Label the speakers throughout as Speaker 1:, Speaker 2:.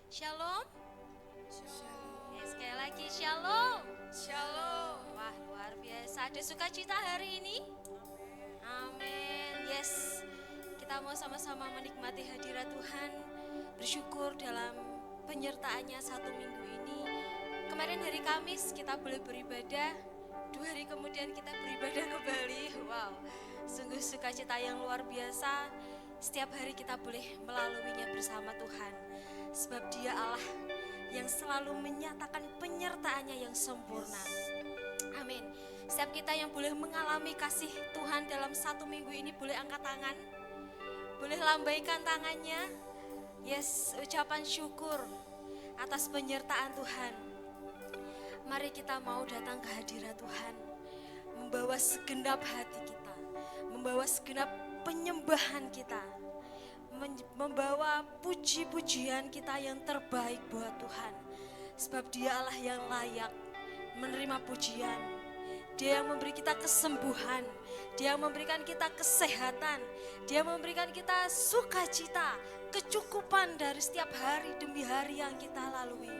Speaker 1: Shalom.
Speaker 2: Shalom.
Speaker 1: Sekali lagi shalom.
Speaker 2: Shalom.
Speaker 1: Wah, luar biasa. Ada sukacita hari ini? Amin. Yes. Kita mau sama-sama menikmati hadirat Tuhan, bersyukur dalam penyertaannya satu minggu ini. Kemarin hari Kamis kita boleh beribadah, 2 hari kemudian kita beribadah kembali. Wow, sungguh sukacita yang luar biasa. Setiap hari kita boleh melaluinya bersama Tuhan, sebab Dia Allah yang selalu menyatakan penyertaannya yang sempurna. Amin. Setiap kita yang boleh mengalami kasih Tuhan dalam satu minggu ini boleh angkat tangan, boleh lambaikan tangannya. Yes, ucapan syukur atas penyertaan Tuhan. Mari kita mau datang ke hadirat Tuhan, membawa segenap hati kita, membawa segenap penyembahan kita, membawa puji-pujian kita yang terbaik buat Tuhan. Sebab Dia Allah yang layak menerima pujian. Dia yang memberi kita kesembuhan, Dia yang memberikan kita kesehatan, Dia memberikan kita sukacita, kecukupan dari setiap hari demi hari yang kita lalui.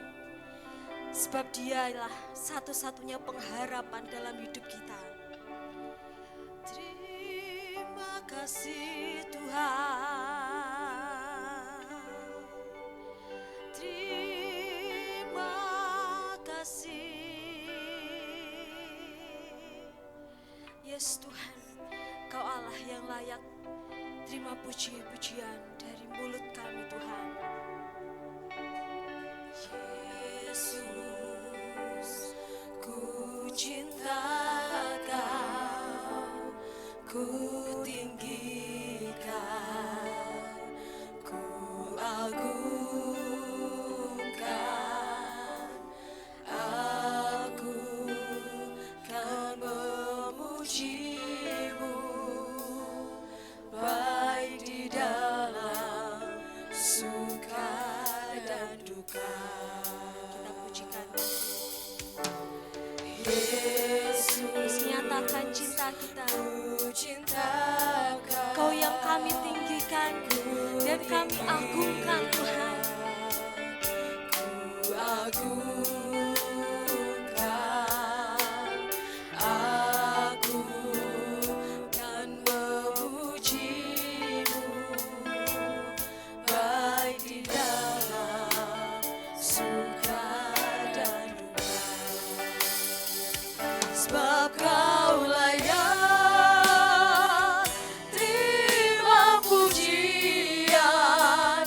Speaker 1: Sebab Dialah satu-satunya pengharapan dalam hidup kita. Terima kasih Tuhan. Terima kasih. Yes Tuhan, Kau Allah yang layak terima puji-pujian dari mulut kami Tuhan. Yesus, ku cinta Kau, ku tinggikan, ku agungkan, aku kan memuji-Mu baik di dalam suka dan duka. Kita pujikan Yesus, nyatakan cinta kita. Kau yang kami tinggikan dan kami agungkan Tuhan. Ku agungkan, aku kan memuji-Mu baik di dalam suka dan duka. Sebab Kau layak terima pujian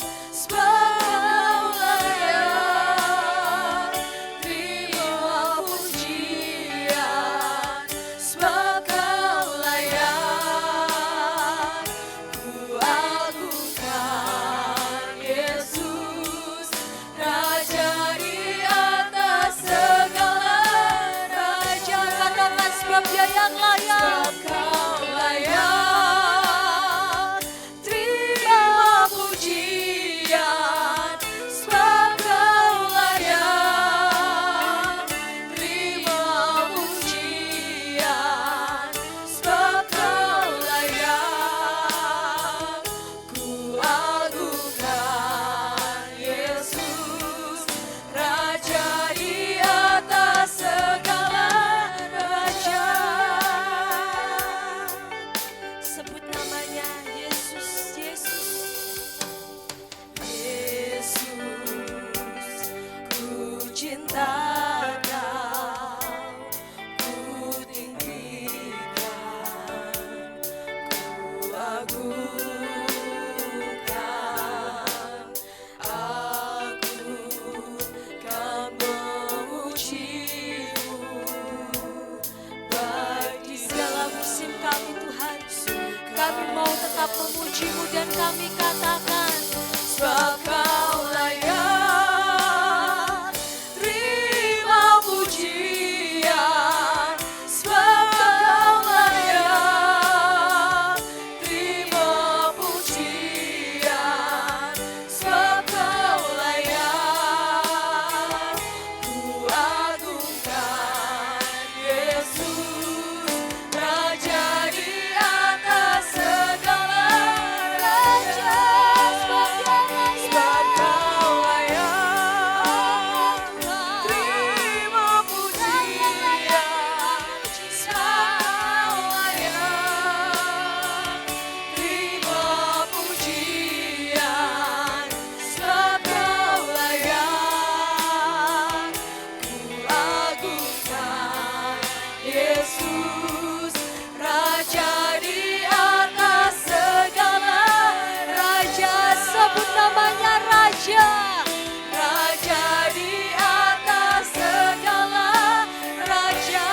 Speaker 1: Raja, Raja di atas segala raja,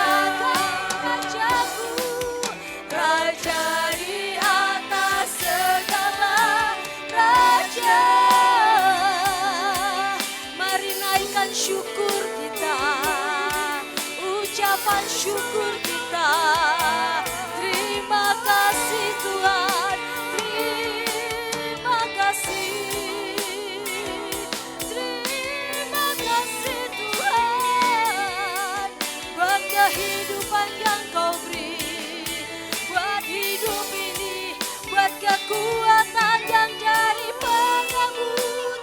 Speaker 1: Rajaku, Raja di atas segala raja. Mari naikkan syukur kita, ucapan syukur kita. Terima kasih Tuhan, terima kasih, terima kasih Tuhan buat kehidupan yang Kau beri, buat hidup ini, buat kekuatan yang dari padamu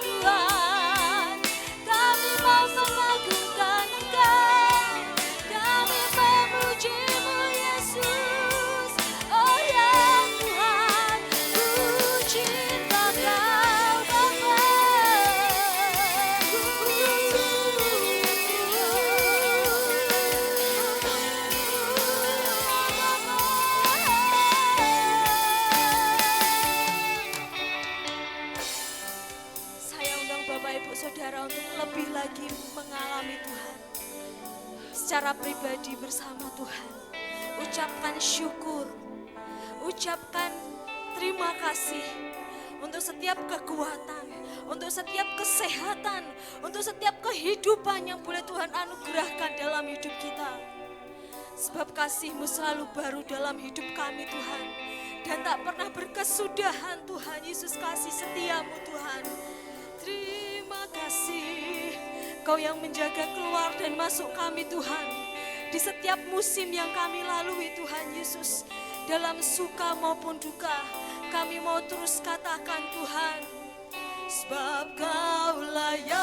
Speaker 1: Tuhan. Kami mau mengagungkan Engkau, kami memuji-Mu Yesus. Oh ya Tuhan, ku cinta Kau Bapa. Saya undang Bapak Ibu Saudara untuk lebih lagi mengalami Tuhan secara pribadi bersama Tuhan. Ucapkan syukur, ucapkan terima kasih untuk setiap kekuatan, untuk setiap kesehatan, untuk setiap kehidupan yang boleh Tuhan anugerahkan dalam hidup kita. Sebab kasih-Mu selalu baru dalam hidup kami Tuhan, dan tak pernah berkesudahan Tuhan. Yesus, kasih setia-Mu Tuhan. Terima kasih Kau yang menjaga keluar dan masuk kami Tuhan, di setiap musim yang kami lalui Tuhan Yesus, dalam suka maupun duka, kami mau terus katakan Tuhan, sebab Kau layak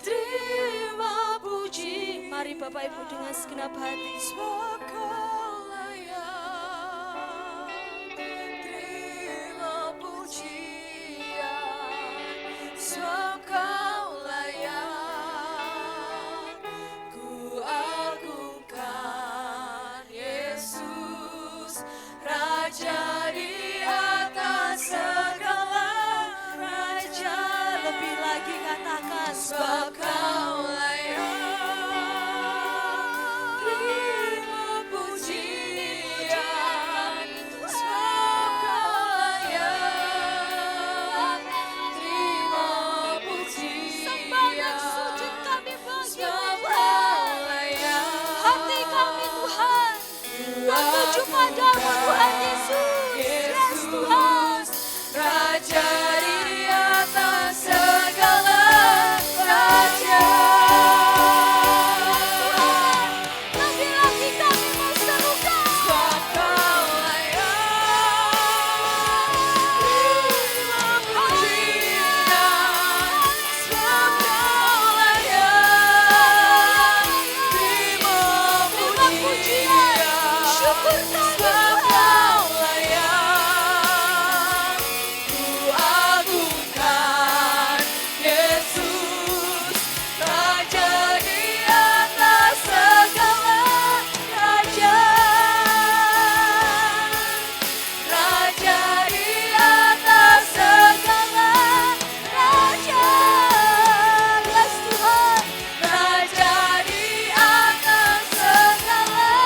Speaker 1: terima puji. Mari Bapak Ibu dengan segenap hati. Sebab Kau layak terima pujian, sebab Kau layak ku agungkan Yesus, Raja di atas segala raja. Lebih lagi katakan, sebab Kau layak terima pujian, sebab Kau layak terima pujian. Sembahyang sujud kami bagi Tuhan, hati kami Tuhan tertuju padamu Tuhan Yesus. Yes Tuhan, Raja di atas segala raja. Tuhan, lebih lagi kami mau serukan, sebab Kau layak terima pujian, sebab Kau layak terima pujian. Syukur kami Tuhan, Kau layak ku agungkan Yesus, Raja di atas segala raja, Raja di atas segala raja. Yes Tuhan, Raja di atas segala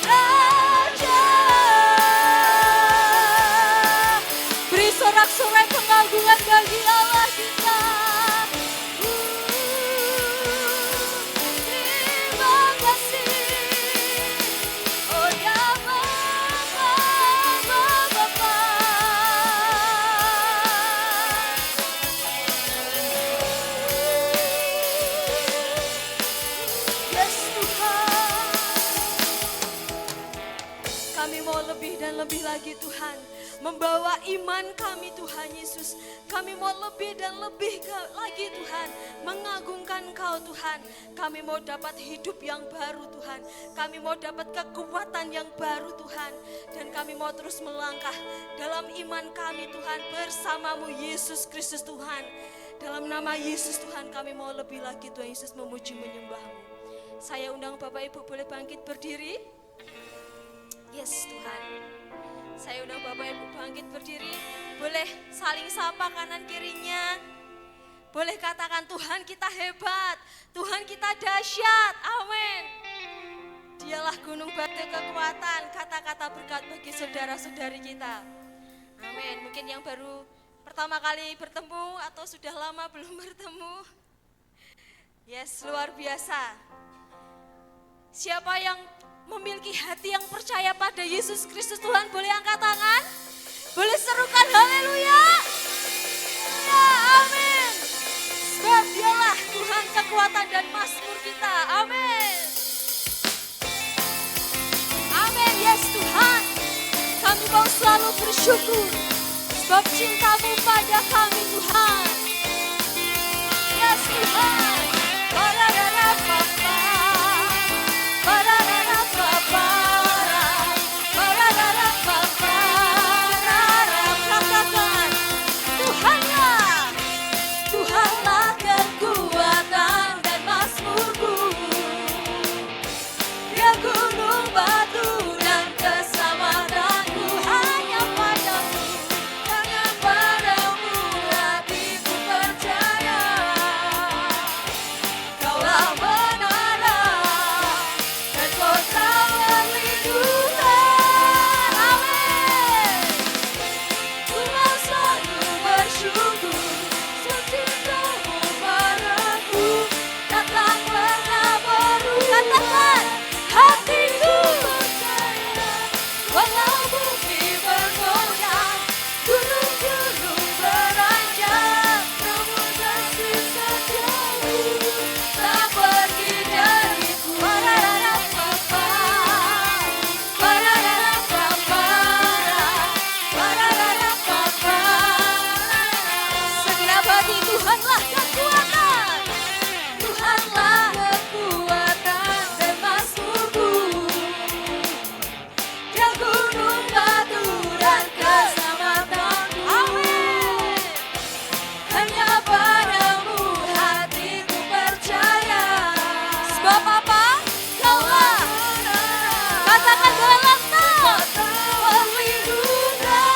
Speaker 1: raja. Beri sorak-sorai pengagungan bagi Allah kita. Terima kasih. Oh ya Bapa, Bapa. Yes Tuhan, kami mau lebih dan lebih lagi Tuhan, membawa iman kami Tuhan Yesus. Kami mau lebih dan lebih lagi Tuhan, mengagungkan Kau Tuhan. Kami mau dapat hidup yang baru Tuhan, kami mau dapat kekuatan yang baru Tuhan, dan kami mau terus melangkah dalam iman kami Tuhan bersama-Mu Yesus Kristus Tuhan. Dalam nama Yesus Tuhan, kami mau lebih lagi Tuhan Yesus memuji menyembah-Mu. Saya undang Bapak Ibu boleh bangkit berdiri. Yes Tuhan, saya undang Bapak Ibu bangkit berdiri. Boleh saling sapa kanan kirinya. Boleh katakan Tuhan kita hebat, Tuhan kita dahsyat. Amin. Dialah gunung batu kekuatan, kata-kata berkat bagi saudara-saudari kita. Amin. Mungkin yang baru pertama kali bertemu atau sudah lama belum bertemu. Yes, luar biasa. Siapa yang memiliki hati yang percaya pada Yesus Kristus Tuhan, boleh angkat tangan? Boleh serukan haleluya? Ya, amin. Sebab dialah Tuhan kekuatan dan mazmur kita. Amin. Amin, yes Tuhan. Kami mau selalu bersyukur sebab cintamu pada kami Tuhan. Yes Tuhan. Tuhanlah kekuatan dan mazmurku. Dia gunung batu dan keselamatanku. Hanya padamu, hanya padamu hatiku percaya. Kaulah menara dan kota perlindungan. Amin. Ku mau selalu bersyukur cintamu padaku, takkan pernah berubah. Katakan, hatiku percaya, walau bumi bergoyang, gunung-gunung beranjak, namun kasih setiamu tak pergi dariku. Pararapapa, pararapapa, pararapapa. Segenap hati Tuhanlah kekuatan, Tuhanlah kekuatan dan mazmurku. Dia gunung batu dan keselamatanku. Amin. Hanya padamu hatiku percaya. Sebab apa? Kaulah. Katakan dengan lantang. Perlindungan.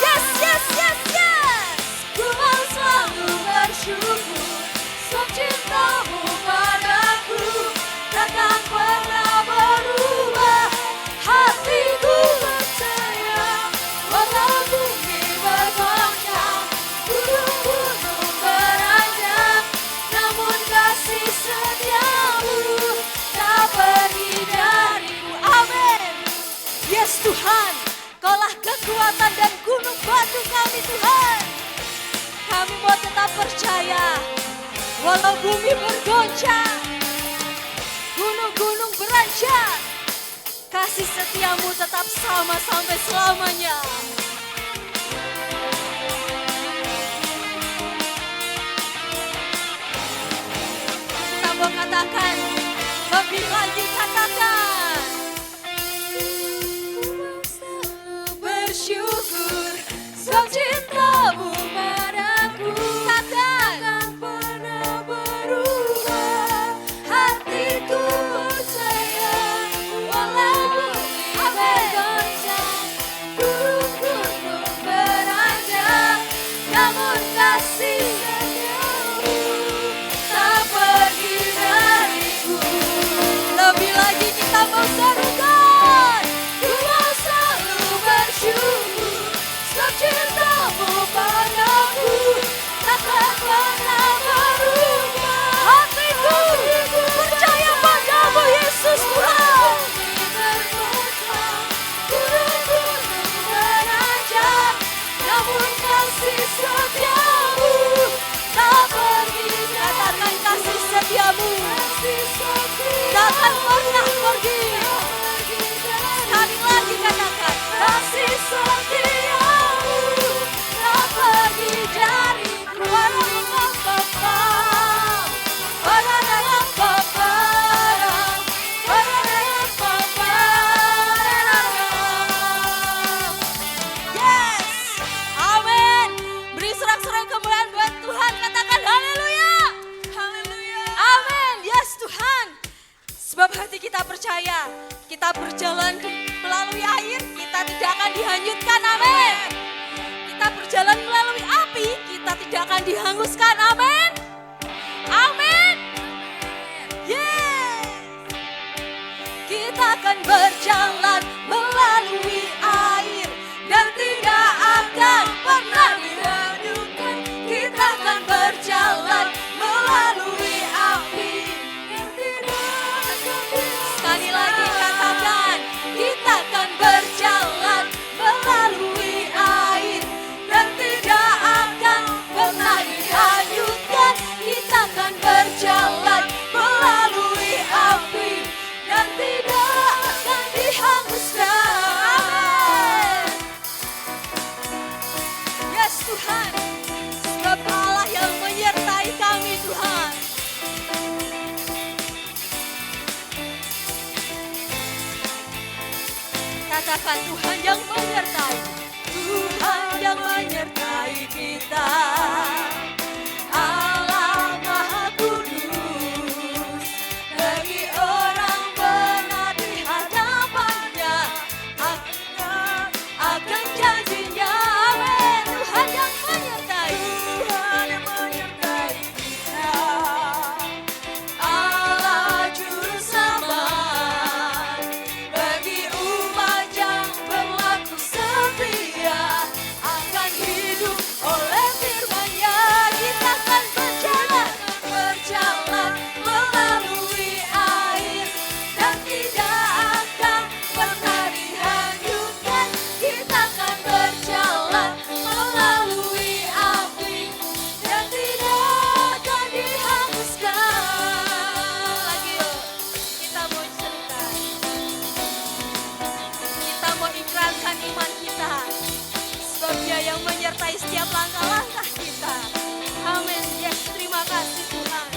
Speaker 1: Yes, yes, yes, yes. Ku mau selalu bersyukur sebab cintamu padaku takkan pernah berubah. Hatiku percaya, walau bumi bergoncang, gunung-gunung beranjak, namun kasih setiamu tak pergi dariku. Amin. Yes Tuhan, Kaulah kekuatan dan gunung batu kami Tuhan. Kami mau tetap percaya, walau bumi bergoncang, gunung-gunung beranjak, kasih setiamu tetap sama sampai selamanya. Kita mau katakan, lebih lagi katakan. Bersyukur sebab cintamu padaku takkan pernah berubah. Hatiku percaya, walau bumi bergoncang, gunung-gunung beranjak, namun kasih setiamu tak pergi dariku. Lebih lagi kita mau serukan, ku mau selalu bersyukur sebab cintamu padaku takkan pernah berubah. Hatiku percaya padamu Yesus Tuhan. Gunung-gunung beranjak, namun kasih setiamu tak pergi. Katakan kasih setiamu takkan pernah pergi. Sekali lagi katakan, kasih setiamu tak pergi dariku. Yes, amin. Beri sorak-sorai kemuliaan buat Tuhan. Katakan haleluya. Haleluya. Amin. Yes Tuhan. Sebab hati kita percaya, kita berjalan melalui air, kita tidak akan dihanyutkan. Amin. Tuhan. Sebab Allah yang menyertai kami Tuhan. Katakan Tuhan yang menyertai. Tuhan yang menyertai kita. Allah Maha Kudus. Bagi orang benar di hadapannya akan janjinya. Amin. Tuhan yang menyertai. Tuhan yang menyertai kita. Allah Juru Selamat. Bagi umat yang berlaku setia akan hidup oleh firman-Nya. Kita akan berjalan melalui air dan tidak akan pernah dihanyutkan. Kita akan berjalan melalui api dan tidak akan dihanguskan. Lagi yuk, kita mau cerita. Kita mau ikrarkan iman kita. Sebab Dia yang menyertai setiap langkah-langkah kita. Amin. Yes, terima kasih Tuhan.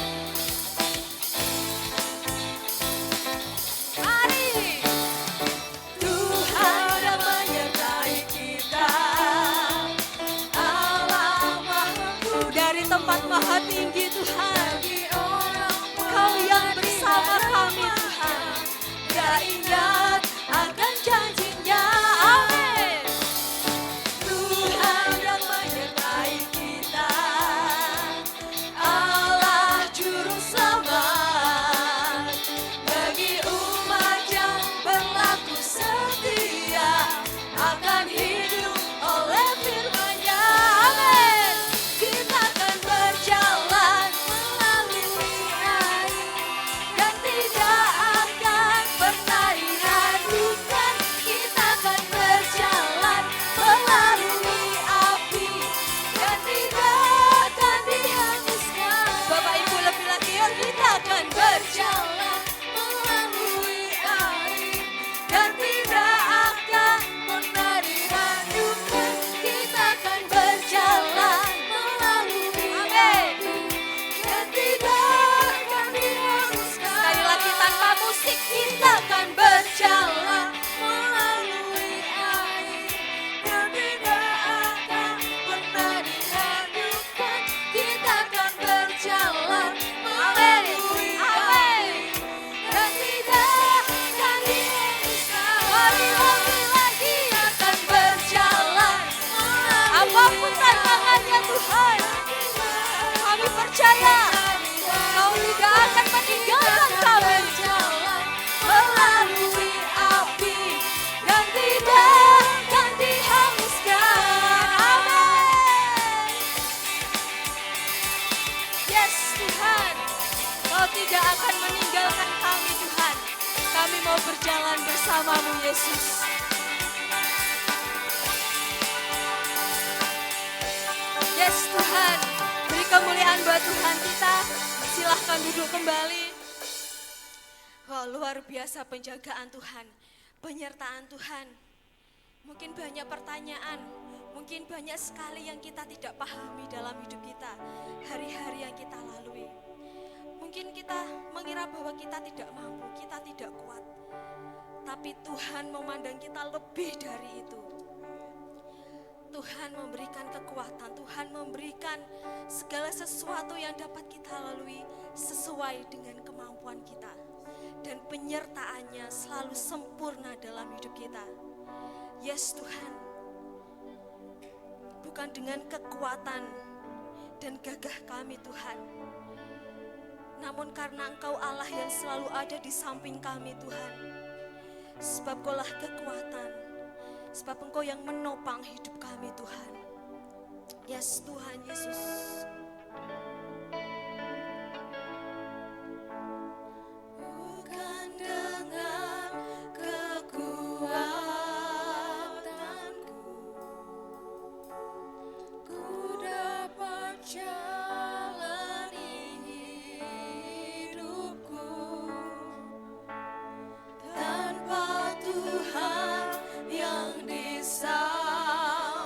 Speaker 1: Mari. Tuhan yang menyertai kita. Allah Maha Kudus. Dari tempat maha tinggi Tuhan. Kau yang bersama kami Tuhan. Dia ingat akan janjinya. Amin. Tuhan yang menyertai kita. Allah Juru Selamat. Bagi umat yang berlaku setia akan hidup oleh firman-Nya. Amin. Kita akan berjalan melalui air dan tidak akan pernah dihanyutkan. Kita akan berjalan melalui api dan tidak akan dihanguskan. Bapak Ibu lebih lagi yuk, kita akan berjalan melalui air dan tidak akan pernah dihanyutkan. Kita akan berjalan melalui api dan tidak akan dihanguskan. Sekali lagi tanpa musik, kita akan berjalan melalui air dan tidak akan pernah dihanyutkan. Kita akan berjalan melalui air dan tidak akan dihanguskan. Lagi lagi akan berjalan apapun tantangannya Tuhan. Kami percaya Kau tidak akan meninggalkan kami. Melalui api dan tidak akan dihanguskan. Amin. Yes Tuhan, Kau tidak akan meninggalkan kami Tuhan. Kami mau berjalan bersama-Mu Yesus. Yes Tuhan, beri kemuliaan buat Tuhan kita. Silahkan duduk kembali. Wow, luar biasa penjagaan Tuhan, penyertaan Tuhan. Mungkin banyak pertanyaan, mungkin banyak sekali yang kita tidak pahami dalam hidup kita, hari-hari yang kita lalui. Mungkin kita mengira bahwa kita tidak mampu, kita tidak kuat. Tapi Tuhan memandang kita lebih dari itu. Tuhan memberikan kekuatan, Tuhan memberikan segala sesuatu yang dapat kita lalui sesuai dengan kemampuan kita. Dan penyertaannya selalu sempurna dalam hidup kita. Yes Tuhan, bukan dengan kekuatan dan gagah kami Tuhan, namun karena Engkau Allah yang selalu ada di samping kami Tuhan. Sebab Engkau-lah kekuatan, sebab Engkau yang menopang hidup kami Tuhan. Yes Tuhan Yesus. Bukan dengan kekuatanku ku dapat jalani hidupku, tanpa Tuhan yang di sampingku.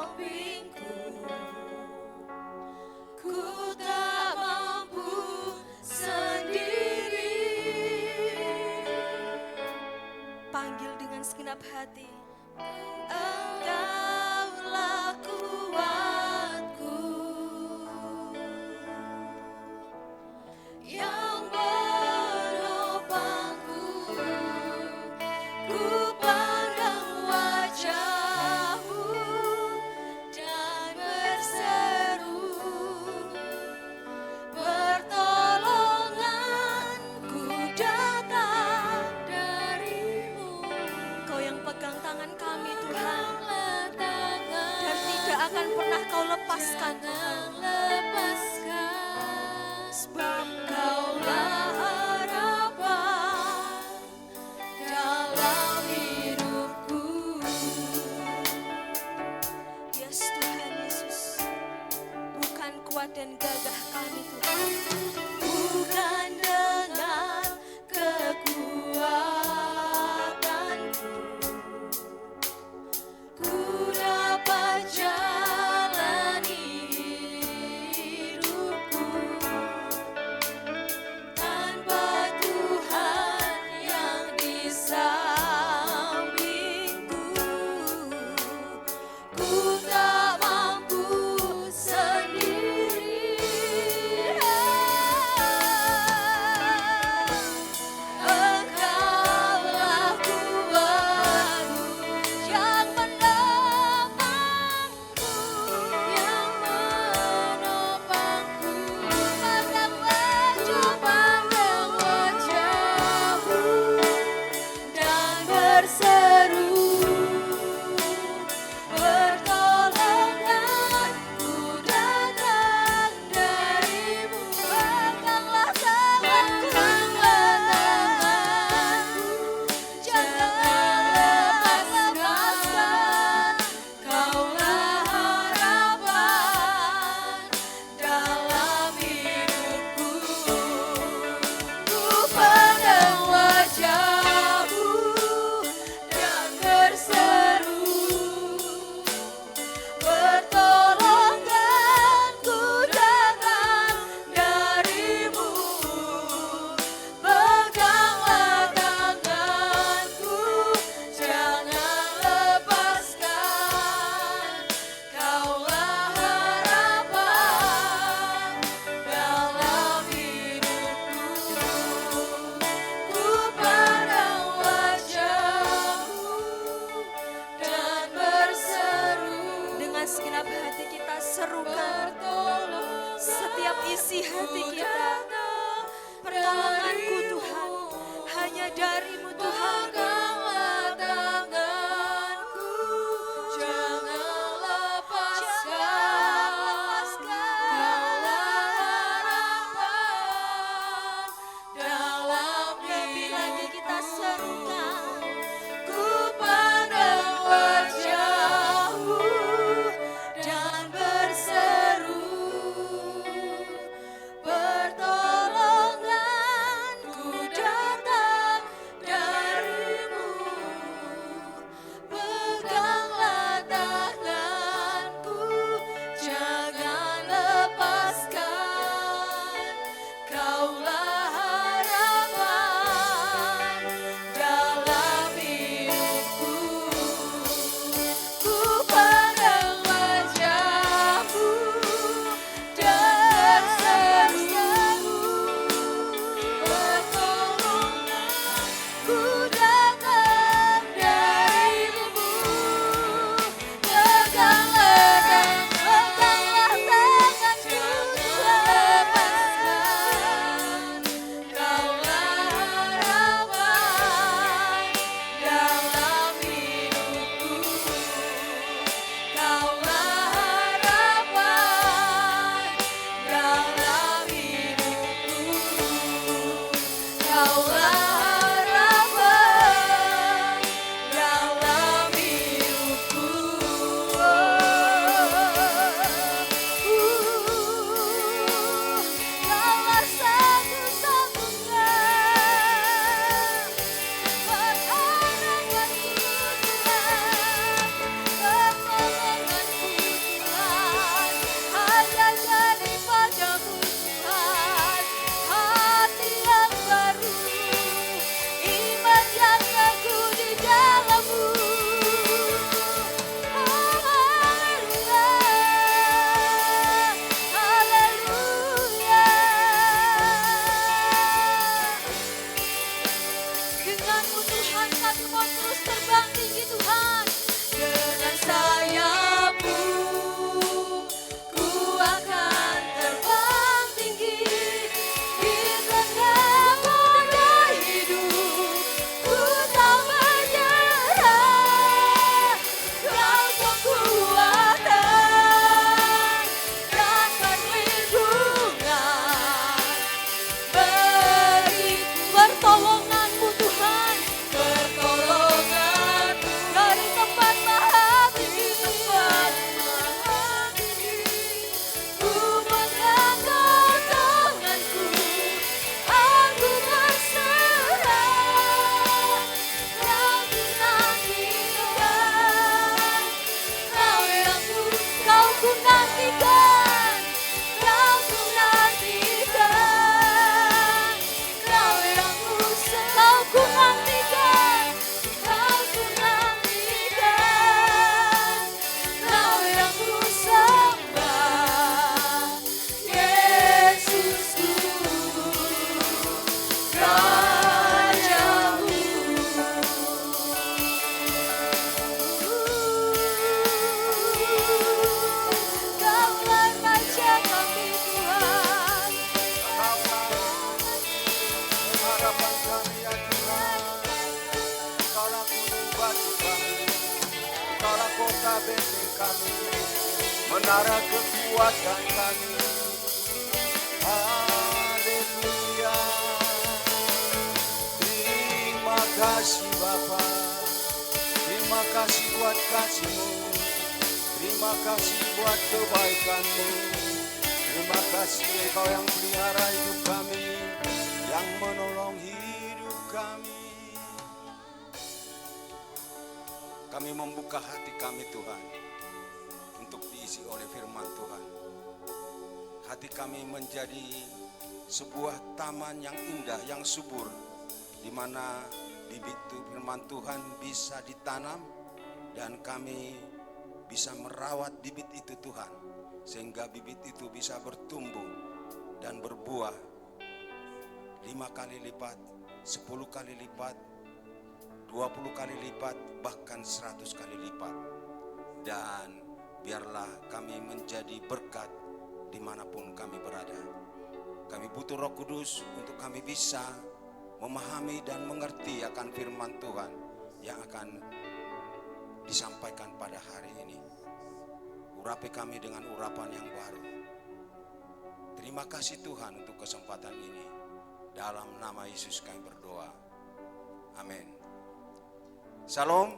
Speaker 1: lepaskan sebab Kaulah harapan dalam hidupku. Yes Tuhan Yesus, bukan kuat dan gagah kami Tuhan, bukan dengan kekuatanku ku dapat jalani hidupku tanpa Tuhan yang di sampingku. Ku tak mampu sendiri. Engkaulah kuatku yang menopangku, Pandanglah wajah-Mu dan berseru, pertolongan ku datang dari-Mu. Peganglah tanganku, jangan lepaskan. Kaulah harapan dalam hidupku. Ku pandang wajah-Mu dan berseru, pertolonganku datang dari-Mu. Peganglah tanganku, jangan lepaskan. Kaulah harapan dalam hidupku. Ku pandang wajah-Mu dan berseru. Dengan segenap hati kita serukan setiap isi hati kita. Pertolonganku Tuhan hanya dari-Mu Tuhan. Peganglah tanganku, jangan lepaskan. Kaulah harapan dalam lebih lagi kita serukan. Ku pandang wajah-Mu dan berseru, pertolonganku datang dari-Mu.
Speaker 3: menara kekuatan kami. Haleluya. Terima kasih Bapa, terima kasih buat kasih-Mu, terima kasih buat kebaikan-Mu, terima kasih Engkau yang pelihara hidup kami, yang menolong hidup kami. Kami membuka hati kami Tuhan untuk diisi oleh firman Tuhan. Hati kami menjadi sebuah taman yang indah, yang subur, di mana bibit firman Tuhan bisa ditanam dan kami bisa merawat bibit itu Tuhan, sehingga bibit itu bisa bertumbuh dan berbuah 5 kali lipat, 10 kali lipat, 20 kali lipat, bahkan 100 kali lipat. Dan biarlah kami menjadi berkat dimanapun kami berada. Kami butuh Roh Kudus untuk kami bisa memahami dan mengerti akan firman Tuhan yang akan disampaikan pada hari ini. Urapi kami dengan urapan yang baru. Terima kasih Tuhan untuk kesempatan ini. Dalam nama Yesus kami berdoa. Amin. Salam.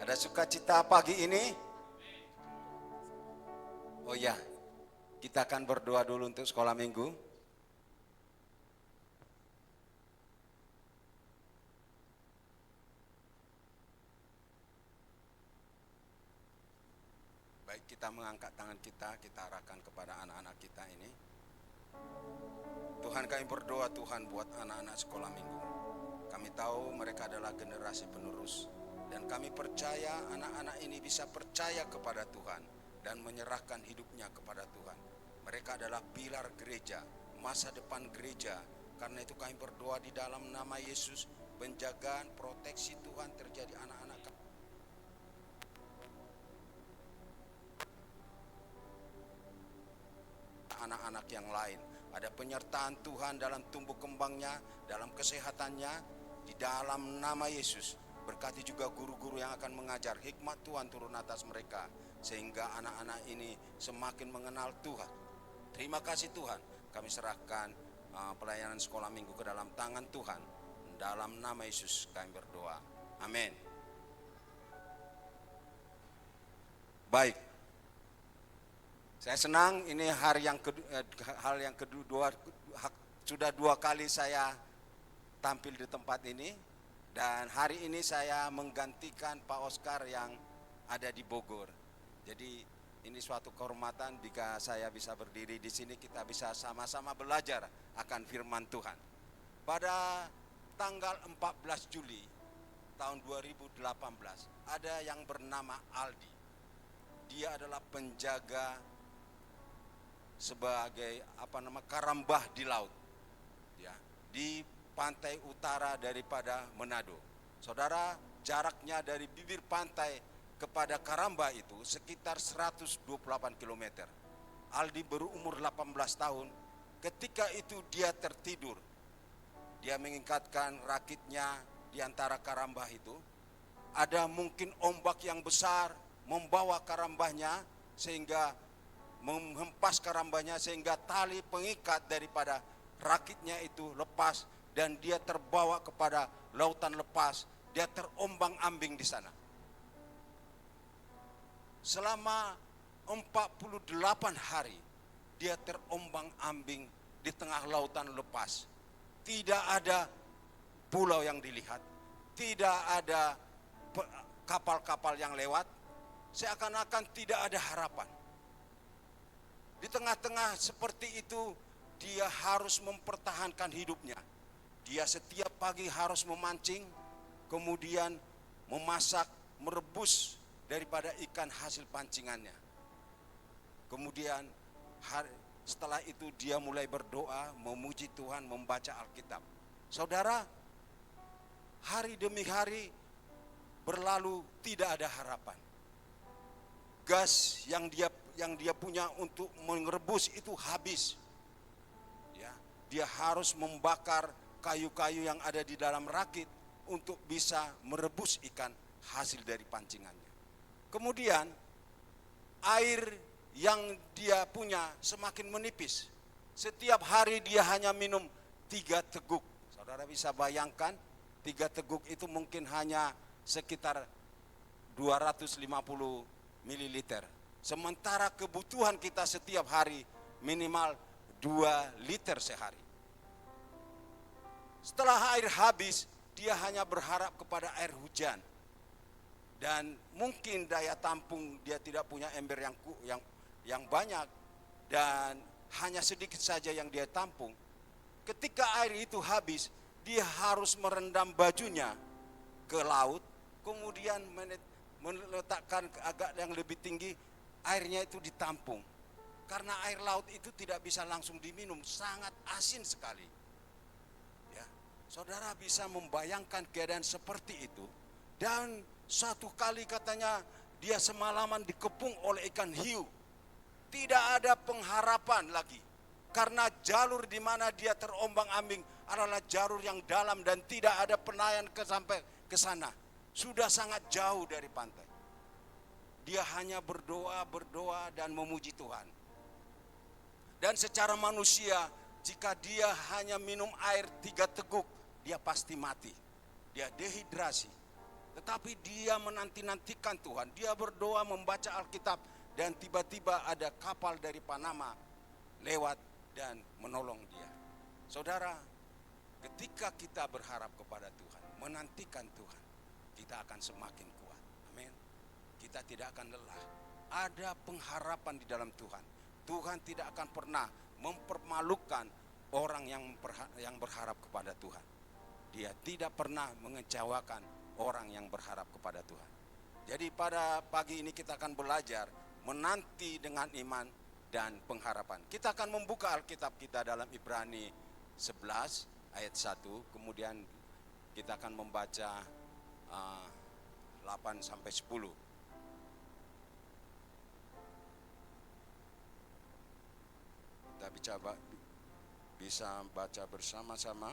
Speaker 3: Ada sukacita pagi ini? Oh ya, kita akan berdoa dulu untuk sekolah minggu. Baik, kita mengangkat tangan kita arahkan kepada anak-anak kita ini. Tuhan, kami berdoa Tuhan buat anak-anak sekolah minggu. Kami tahu mereka adalah generasi penerus. Dan kami percaya anak-anak ini bisa percaya kepada Tuhan dan menyerahkan hidupnya kepada Tuhan. Mereka adalah pilar gereja, masa depan gereja. Karena itu kami berdoa di dalam nama Yesus, penjagaan, proteksi Tuhan terjadi anak-anak kami. Anak-anak yang lain, ada penyertaan Tuhan dalam tumbuh kembangnya, dalam kesehatannya, di dalam nama Yesus. Berkati juga guru-guru yang akan mengajar, hikmat Tuhan turun atas mereka, sehingga anak-anak ini semakin mengenal Tuhan. Terima kasih Tuhan, kami serahkan pelayanan sekolah minggu ke dalam tangan Tuhan. Dalam nama Yesus kami berdoa, amin. Baik, saya senang ini hari yang hal yang kedua, sudah 2 kali saya tampil di tempat ini. Dan hari ini saya menggantikan Pak Oscar yang ada di Bogor. Jadi ini suatu kehormatan jika saya bisa berdiri di sini, kita bisa sama-sama belajar akan firman Tuhan. Pada tanggal 14 Juli tahun 2018 ada yang bernama Aldi. Dia adalah penjaga sebagai karambah di laut. Ya, di pantai utara daripada Manado. Saudara, jaraknya dari bibir pantai kepada Karambah itu sekitar 128 km. Aldi berumur 18 tahun. Ketika itu dia tertidur. Dia mengikatkan rakitnya di antara Karambah itu. Ada mungkin ombak yang besar membawa Karambahnya sehingga menghempas Karambahnya sehingga tali pengikat daripada rakitnya itu lepas. Dan dia terbawa kepada lautan lepas, dia terombang-ambing di sana. Selama 48 hari, dia terombang-ambing di tengah lautan lepas. Tidak ada pulau yang dilihat, tidak ada kapal-kapal yang lewat, seakan-akan tidak ada harapan. Di tengah-tengah seperti itu, dia harus mempertahankan hidupnya. Dia setiap pagi harus memancing, kemudian memasak, merebus daripada ikan hasil pancingannya. Kemudian setelah itu dia mulai berdoa, memuji Tuhan, membaca Alkitab. Saudara, hari demi hari berlalu tidak ada harapan. Gas yang dia punya untuk merebus itu habis. Ya, dia harus membakar kayu-kayu yang ada di dalam rakit untuk bisa merebus ikan hasil dari pancingannya. Kemudian air yang dia punya semakin menipis. Setiap hari dia hanya minum 3 teguk. Saudara bisa bayangkan 3 teguk itu mungkin hanya sekitar 250 mililiter. Sementara kebutuhan kita setiap hari minimal 2 liter sehari. Setelah air habis, dia hanya berharap kepada air hujan. Dan mungkin daya tampung dia tidak punya ember yang banyak dan hanya sedikit saja yang dia tampung. Ketika air itu habis, dia harus merendam bajunya ke laut, kemudian meletakkan agak yang lebih tinggi, airnya itu ditampung. Karena air laut itu tidak bisa langsung diminum, sangat asin sekali. Ya, saudara bisa membayangkan keadaan seperti itu. Dan satu kali katanya dia semalaman dikepung oleh ikan hiu. Tidak ada pengharapan lagi. Karena jalur di mana dia terombang-ambing adalah jalur yang dalam dan tidak ada penayan sampai ke sana. Sudah sangat jauh dari pantai. Dia hanya berdoa dan memuji Tuhan. Dan secara manusia, jika dia hanya minum air 3 teguk, dia pasti mati. Dia dehidrasi. Tetapi dia menanti-nantikan Tuhan. Dia berdoa, membaca Alkitab, dan tiba-tiba ada kapal dari Panama lewat dan menolong dia. Saudara, ketika kita berharap kepada Tuhan, menantikan Tuhan, kita akan semakin kuat. Amin. Kita tidak akan lelah. Ada pengharapan di dalam Tuhan. Tuhan tidak akan pernah mempermalukan orang yang berharap kepada Tuhan. Dia tidak pernah mengecewakan orang yang berharap kepada Tuhan. Jadi pada pagi ini kita akan belajar menanti dengan iman dan pengharapan. Kita akan membuka Alkitab kita dalam Ibrani 11 ayat 1, kemudian kita akan membaca 8 sampai 10. Kita bisa baca bersama-sama.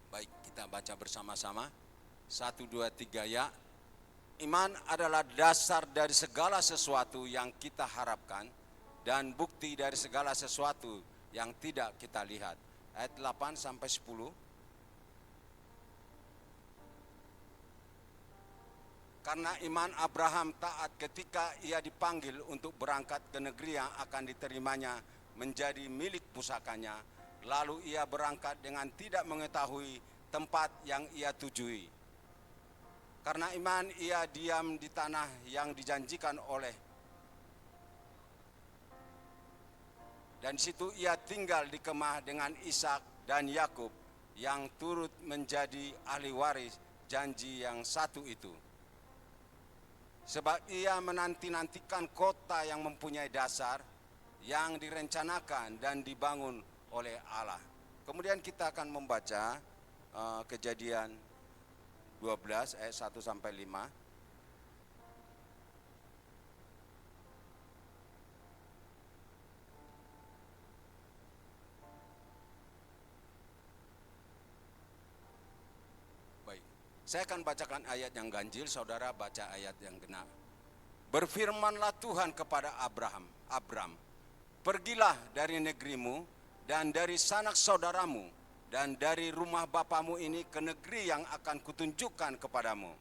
Speaker 3: Baik, kita baca bersama-sama. 1, 2, 3 ya. Iman adalah dasar dari segala sesuatu yang kita harapkan dan bukti dari segala sesuatu yang tidak kita lihat. Ayat 8 sampai 10. Karena iman Abraham taat ketika ia dipanggil untuk berangkat ke negeri yang akan diterimanya menjadi milik pusakanya. Lalu ia berangkat dengan tidak mengetahui tempat yang ia tujui. Karena iman ia diam di tanah yang dijanjikan oleh. Dan di situ ia tinggal di kemah dengan Ishak dan Yakub yang turut menjadi ahli waris janji yang satu itu. Sebab ia menanti-nantikan kota yang mempunyai dasar yang direncanakan dan dibangun oleh Allah. Kemudian kita akan membaca Kejadian 12 ayat 1 sampai 5. Baik, saya akan bacakan ayat yang ganjil, saudara baca ayat yang genap. Berfirmanlah Tuhan kepada Abram, pergilah dari negerimu dan dari sanak saudaramu dan dari rumah bapamu ini ke negeri yang akan kutunjukkan kepadamu.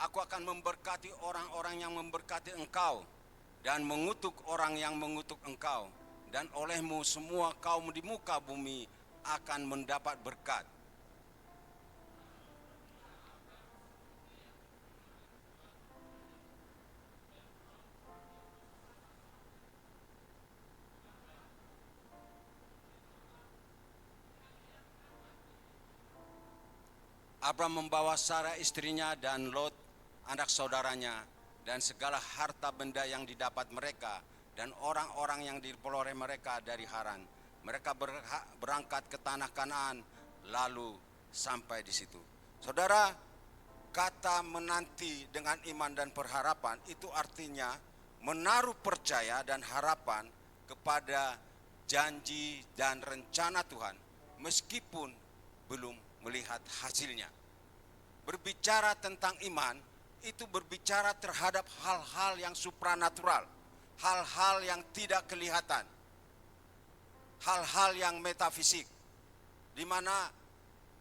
Speaker 3: Aku akan memberkati orang-orang yang memberkati engkau dan mengutuk orang yang mengutuk engkau, dan olehmu semua kaum di muka bumi akan mendapat berkat. Abram membawa Sarah istrinya dan Lot anak saudaranya dan segala harta benda yang didapat mereka dan orang-orang yang diperoleh mereka dari Haran Mereka berangkat ke tanah Kanaan, lalu sampai di situ. Saudara, kata menanti dengan iman dan pengharapan itu artinya menaruh percaya dan harapan kepada janji dan rencana Tuhan meskipun belum melihat hasilnya. Berbicara tentang iman itu berbicara terhadap hal-hal yang supranatural, hal-hal yang tidak kelihatan, hal-hal yang metafisik, di mana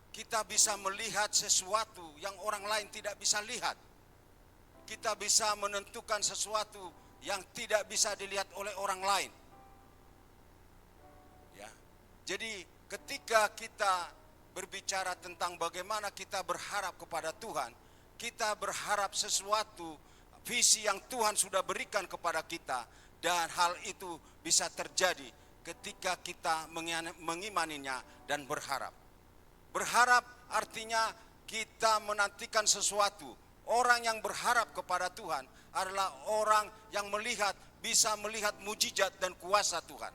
Speaker 3: kita bisa melihat sesuatu yang orang lain tidak bisa lihat. Kita bisa menentukan sesuatu yang tidak bisa dilihat oleh orang lain. Ya. Jadi ketika kita berbicara tentang bagaimana kita berharap kepada Tuhan, kita berharap sesuatu visi yang Tuhan sudah berikan kepada kita, dan hal itu bisa terjadi ketika kita mengimaninya dan berharap. Berharap artinya kita menantikan sesuatu. Orang yang berharap kepada Tuhan adalah orang yang bisa melihat mujizat dan kuasa Tuhan.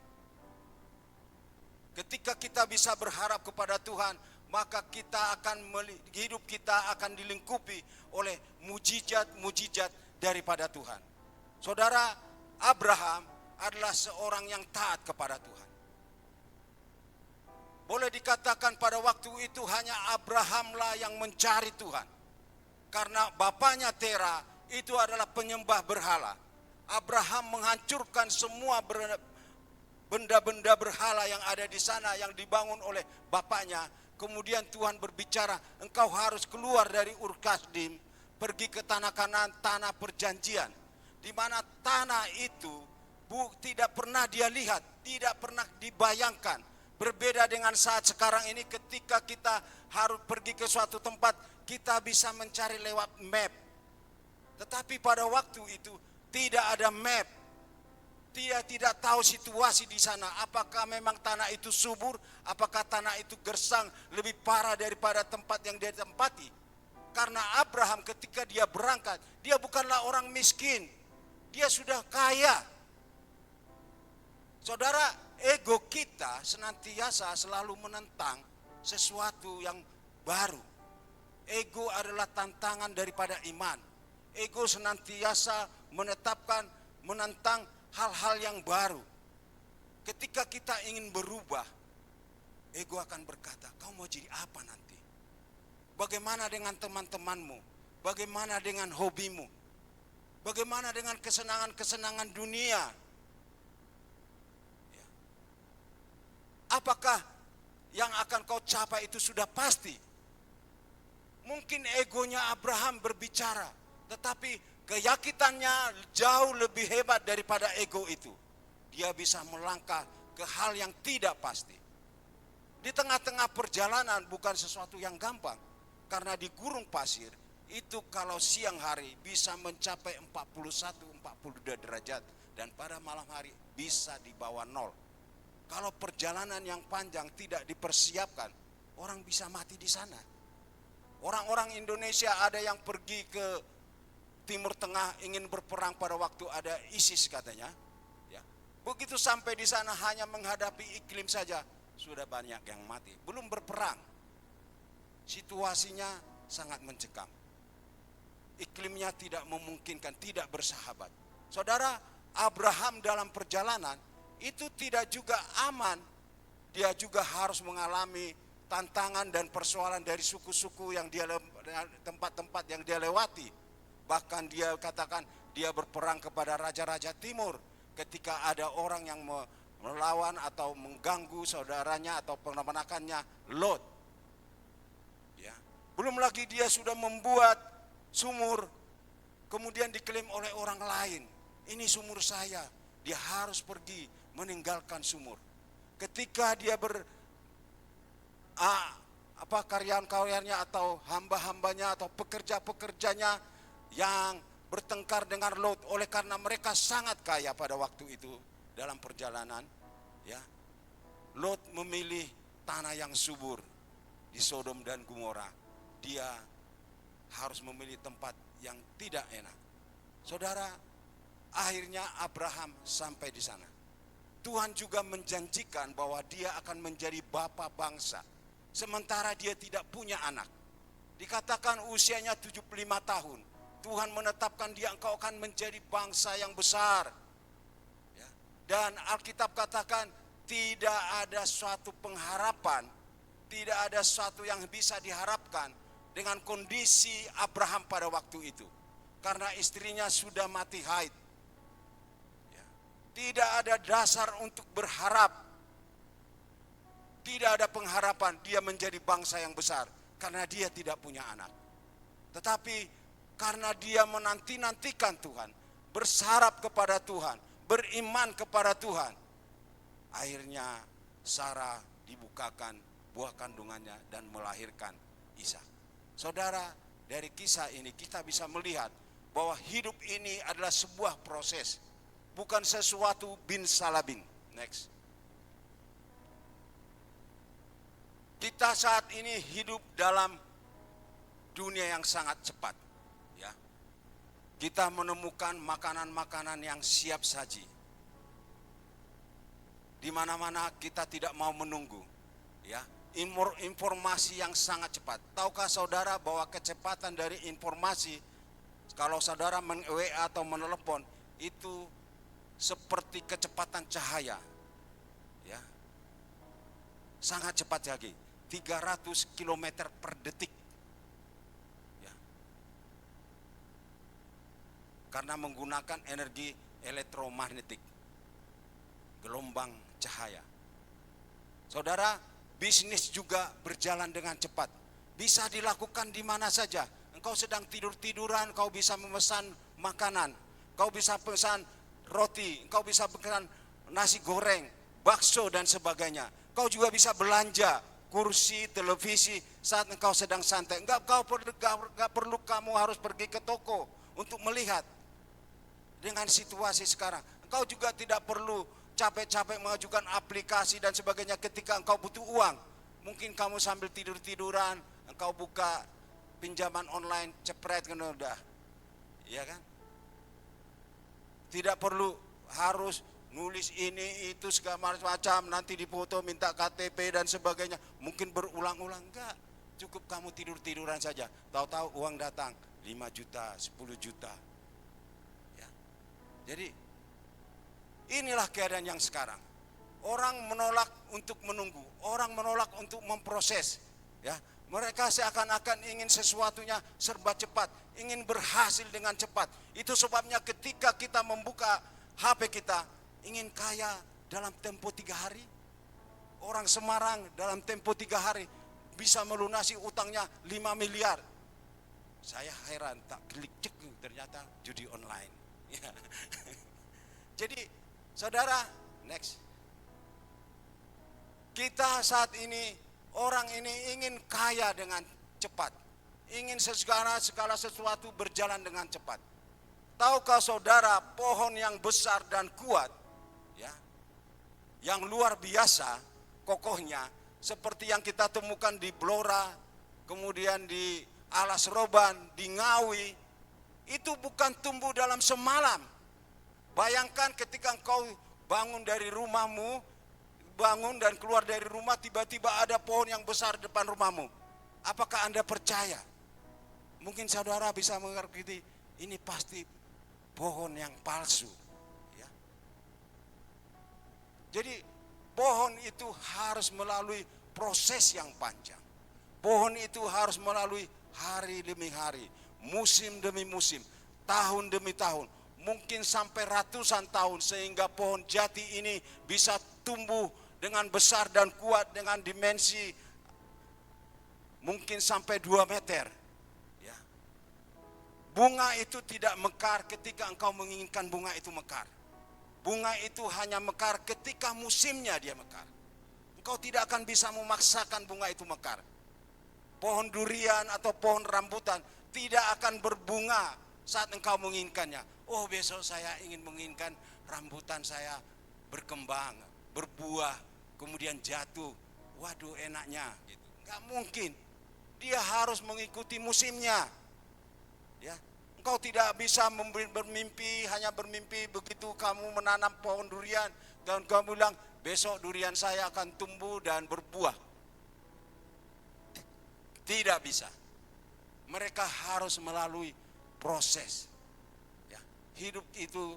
Speaker 3: Ketika kita bisa berharap kepada Tuhan, maka hidup kita akan dilingkupi oleh mujizat-mujizat daripada Tuhan. Saudara, Abraham adalah seorang yang taat kepada Tuhan. Boleh dikatakan pada waktu itu hanya Abrahamlah yang mencari Tuhan. Karena bapaknya Tera itu adalah penyembah berhala. Abraham menghancurkan semua benda-benda berhala yang ada di sana yang dibangun oleh bapaknya. Kemudian Tuhan berbicara, engkau harus keluar dari Ur Kasdim, pergi ke tanah Kanaan, tanah perjanjian. Di mana tanah itu tidak pernah dia lihat, tidak pernah dibayangkan. Berbeda dengan saat sekarang ini ketika kita harus pergi ke suatu tempat, kita bisa mencari lewat map. Tetapi pada waktu itu tidak ada map. Dia tidak tahu situasi di sana. Apakah memang tanah itu subur, apakah tanah itu gersang, lebih parah daripada tempat yang dia tempati. Karena Abraham ketika dia berangkat, dia bukanlah orang miskin. Dia sudah kaya. Saudara, ego kita senantiasa selalu menentang sesuatu yang baru. Ego adalah tantangan daripada iman. Ego senantiasa menentang hal-hal yang baru. Ketika kita ingin berubah, ego akan berkata, kau mau jadi apa nanti? Bagaimana dengan teman-temanmu? Bagaimana dengan hobimu? Bagaimana dengan kesenangan-kesenangan dunia? Apakah yang akan kau capai itu sudah pasti? Mungkin egonya Abraham berbicara, tetapi keyakinannya jauh lebih hebat daripada ego itu. Dia bisa melangkah ke hal yang tidak pasti. Di tengah-tengah perjalanan bukan sesuatu yang gampang. Karena di gurun pasir, itu kalau siang hari bisa mencapai 41-42 derajat. Dan pada malam hari bisa di bawah 0. Kalau perjalanan yang panjang tidak dipersiapkan, orang bisa mati di sana. Orang-orang Indonesia ada yang pergi ke Timur Tengah ingin berperang pada waktu ada ISIS katanya. Ya. Begitu sampai di sana hanya menghadapi iklim saja, sudah banyak yang mati. Belum berperang. Situasinya sangat mencekam. Iklimnya tidak memungkinkan, tidak bersahabat. Saudara, Abraham dalam perjalanan itu tidak juga aman. Dia juga harus mengalami tantangan dan persoalan dari suku-suku yang tempat-tempat yang dia lewati. Bahkan dia katakan dia berperang kepada raja-raja timur ketika ada orang yang melawan atau mengganggu saudaranya atau penakannya Lot. Ya. Belum lagi dia sudah membuat sumur kemudian diklaim oleh orang lain. Ini sumur saya. Dia harus pergi meninggalkan sumur. Ketika dia karyawan-karyawannya atau hamba-hambanya atau pekerja-pekerjanya yang bertengkar dengan Lot oleh karena mereka sangat kaya pada waktu itu dalam perjalanan, ya. Lot memilih tanah yang subur di Sodom dan Gomora. Dia harus memilih tempat yang tidak enak. Saudara, akhirnya Abraham sampai di sana. Tuhan juga menjanjikan bahwa dia akan menjadi bapa bangsa. Sementara dia tidak punya anak. Dikatakan usianya 75 tahun. Tuhan menetapkan dia, engkau akan menjadi bangsa yang besar. Ya. Dan Alkitab katakan tidak ada suatu pengharapan, tidak ada sesuatu yang bisa diharapkan dengan kondisi Abraham pada waktu itu. Karena istrinya sudah mati haid. Ya. Tidak ada dasar untuk berharap. Tidak ada pengharapan dia menjadi bangsa yang besar. Karena dia tidak punya anak. Tetapi karena dia menanti-nantikan Tuhan, bersarap kepada Tuhan, beriman kepada Tuhan, akhirnya Sarah dibukakan buah kandungannya dan melahirkan Ishak. Saudara, dari kisah ini kita bisa melihat bahwa hidup ini adalah sebuah proses, bukan sesuatu bin salabin. Next. Kita saat ini hidup dalam dunia yang sangat cepat. Ya. Kita menemukan makanan-makanan yang siap saji. Di mana-mana kita tidak mau menunggu. Ya. Informasi yang sangat cepat. Tahukah saudara bahwa kecepatan dari informasi, kalau saudara men-WA atau menelepon, itu seperti kecepatan cahaya. Ya. Sangat cepat lagi. 300 km per detik. Ya. Karena menggunakan energi elektromagnetik, gelombang cahaya. Saudara, bisnis juga berjalan dengan cepat. Bisa dilakukan di mana saja. Engkau sedang tidur-tiduran, kau bisa memesan makanan. Kau bisa pesan roti, engkau bisa pesan nasi goreng, bakso dan sebagainya. Kau juga bisa belanja kursi, televisi saat engkau sedang santai. Enggak perlu kamu harus pergi ke toko untuk melihat dengan situasi sekarang. Engkau juga tidak perlu capek-capek mengajukan aplikasi dan sebagainya ketika engkau butuh uang. Mungkin kamu sambil tidur-tiduran, engkau buka pinjaman online, cepret kan udah. Iya kan? Tidak perlu harus nulis ini itu segala macam, nanti difoto minta KTP dan sebagainya, mungkin berulang-ulang. Enggak, cukup kamu tidur-tiduran saja, tahu-tahu uang datang 5 juta, 10 juta. Ya. Jadi inilah keadaan yang sekarang. Orang menolak untuk menunggu, orang menolak untuk memproses. Ya, mereka seakan-akan ingin sesuatunya serba cepat, ingin berhasil dengan cepat. Itu sebabnya ketika kita membuka HP kita, ingin kaya dalam tempo 3 hari. Orang Semarang dalam tempo 3 hari bisa melunasi utangnya 5 miliar. Saya heran, tak klik cek ternyata judi online. Ya. Jadi saudara, next. Kita saat ini, orang ini ingin kaya dengan cepat. Ingin segala sesuatu berjalan dengan cepat. Tahukah saudara, pohon yang besar dan kuat, ya, yang luar biasa kokohnya, seperti yang kita temukan di Blora, kemudian di Alas Roban, di Ngawi, itu bukan tumbuh dalam semalam. Bayangkan ketika engkau bangun dari rumahmu, bangun dan keluar dari rumah, tiba-tiba ada pohon yang besar depan rumahmu. Apakah Anda percaya? Mungkin saudara bisa mengerti, ini pasti pohon yang palsu. Ya. Jadi pohon itu harus melalui proses yang panjang. Pohon itu harus melalui hari demi hari, musim demi musim, tahun demi tahun, mungkin sampai ratusan tahun, sehingga pohon jati ini bisa tumbuh dengan besar dan kuat dengan dimensi mungkin sampai 2 meter. Ya. Bunga itu tidak mekar ketika engkau menginginkan bunga itu mekar. Bunga itu hanya mekar ketika musimnya dia mekar. Engkau tidak akan bisa memaksakan bunga itu mekar. Pohon durian atau pohon rambutan tidak akan berbunga saat engkau menginginkannya. Oh, besok saya ingin menginginkan rambutan saya berkembang, berbuah, kemudian jatuh. Waduh, enaknya gitu. Enggak mungkin. Dia harus mengikuti musimnya. Ya. Engkau tidak bisa bermimpi, hanya bermimpi begitu kamu menanam pohon durian, Dan kamu bilang, besok durian saya akan tumbuh dan berbuah. Tidak bisa. Mereka harus melalui proses. Ya, hidup itu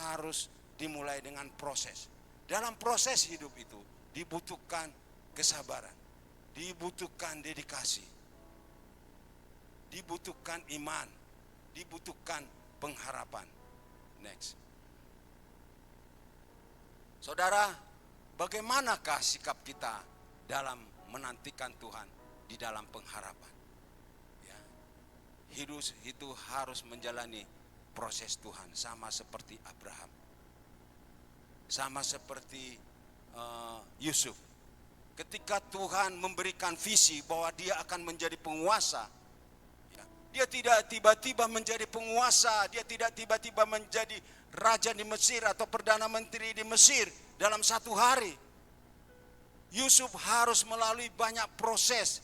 Speaker 3: harus dimulai dengan proses. Dalam proses hidup itu dibutuhkan kesabaran, dibutuhkan dedikasi, dibutuhkan iman, dibutuhkan pengharapan. Next. Saudara, bagaimanakah sikap kita dalam menantikan Tuhan di dalam pengharapan? Ya, hidup itu harus menjalani proses Tuhan, sama seperti Abraham, sama seperti Yusuf. Ketika Tuhan memberikan visi bahwa dia akan menjadi penguasa, ya, dia tidak tiba-tiba menjadi penguasa, dia tidak tiba-tiba menjadi raja di Mesir atau perdana menteri di Mesir dalam satu hari. Yusuf harus melalui banyak proses.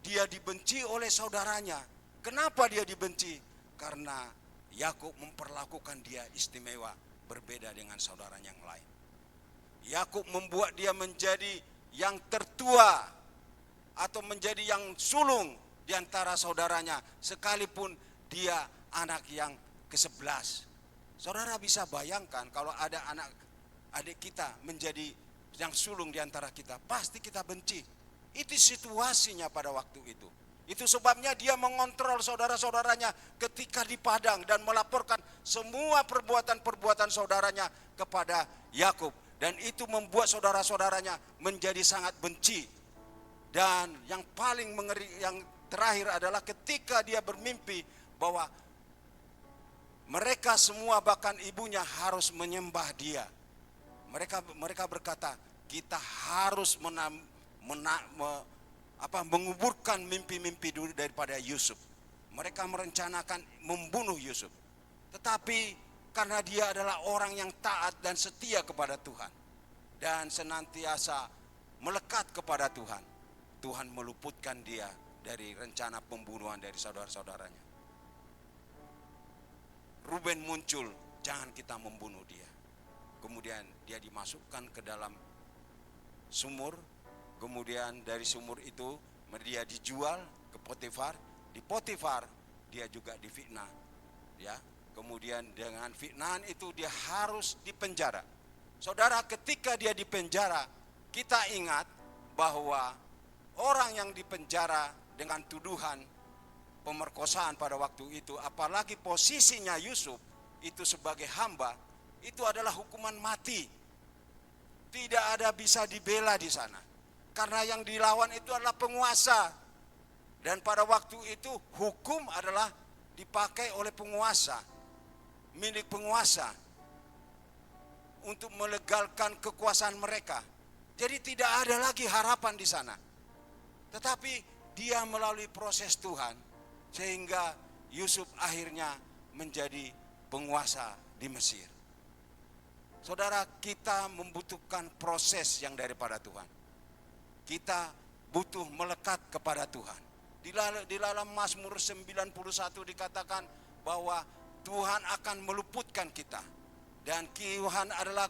Speaker 3: Dia dibenci oleh saudaranya. Kenapa dia dibenci? Karena Yakub memperlakukan dia istimewa, berbeda dengan saudaranya yang lain. Yakub membuat dia menjadi yang tertua atau menjadi yang sulung di antara saudaranya, sekalipun dia anak yang ke-11. Saudara bisa bayangkan kalau ada adik kita menjadi yang sulung di antara kita, pasti kita benci. Itu situasinya pada waktu itu. Itu sebabnya dia mengontrol saudara-saudaranya ketika di padang dan melaporkan semua perbuatan-perbuatan saudaranya kepada Yakub. Dan itu membuat saudara-saudaranya menjadi sangat benci. Dan yang paling mengeri, yang terakhir adalah ketika dia bermimpi bahwa mereka semua bahkan ibunya harus menyembah dia. Mereka berkata, kita harus menguburkan mimpi-mimpi dulu daripada Yusuf. Mereka merencanakan membunuh Yusuf. Tetapi karena dia adalah orang yang taat dan setia kepada Tuhan dan senantiasa melekat kepada Tuhan, Tuhan meluputkan dia dari rencana pembunuhan dari saudara-saudaranya. Ruben muncul, jangan kita membunuh dia. Kemudian dia dimasukkan ke dalam sumur. Kemudian dari sumur itu dia dijual ke Potifar. Di Potifar dia juga difitnah. Ya, kemudian dengan fitnahan itu dia harus dipenjara. Saudara, ketika dia dipenjara, kita ingat bahwa orang yang dipenjara dengan tuduhan pemerkosaan pada waktu itu, apalagi posisinya Yusuf itu sebagai hamba, itu adalah hukuman mati. Tidak ada bisa dibela di sana. Karena yang dilawan itu adalah penguasa. Dan pada waktu itu hukum adalah dipakai oleh penguasa, milik penguasa, untuk melegalkan kekuasaan mereka. Jadi tidak ada lagi harapan di sana. Tetapi dia melalui proses Tuhan, sehingga Yusuf akhirnya menjadi penguasa di Mesir. Saudara, kita membutuhkan proses yang daripada Tuhan. Kita butuh melekat kepada Tuhan. Di dalam Mazmur 91 dikatakan bahwa Tuhan akan meluputkan kita. Dan Tuhan adalah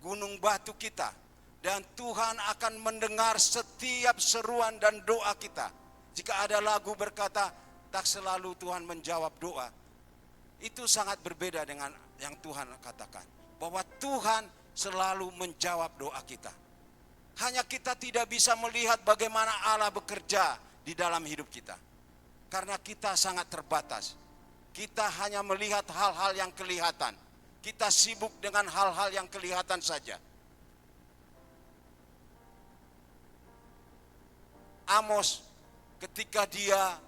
Speaker 3: gunung batu kita. Dan Tuhan akan mendengar setiap seruan dan doa kita. Jika ada lagu berkata, tak selalu Tuhan menjawab doa. Itu sangat berbeda dengan yang Tuhan katakan. Bahwa Tuhan selalu menjawab doa kita. Hanya kita tidak bisa melihat bagaimana Allah bekerja di dalam hidup kita. Karena kita sangat terbatas. Kita hanya melihat hal-hal yang kelihatan. Kita sibuk dengan hal-hal yang kelihatan saja. Amos ketika dia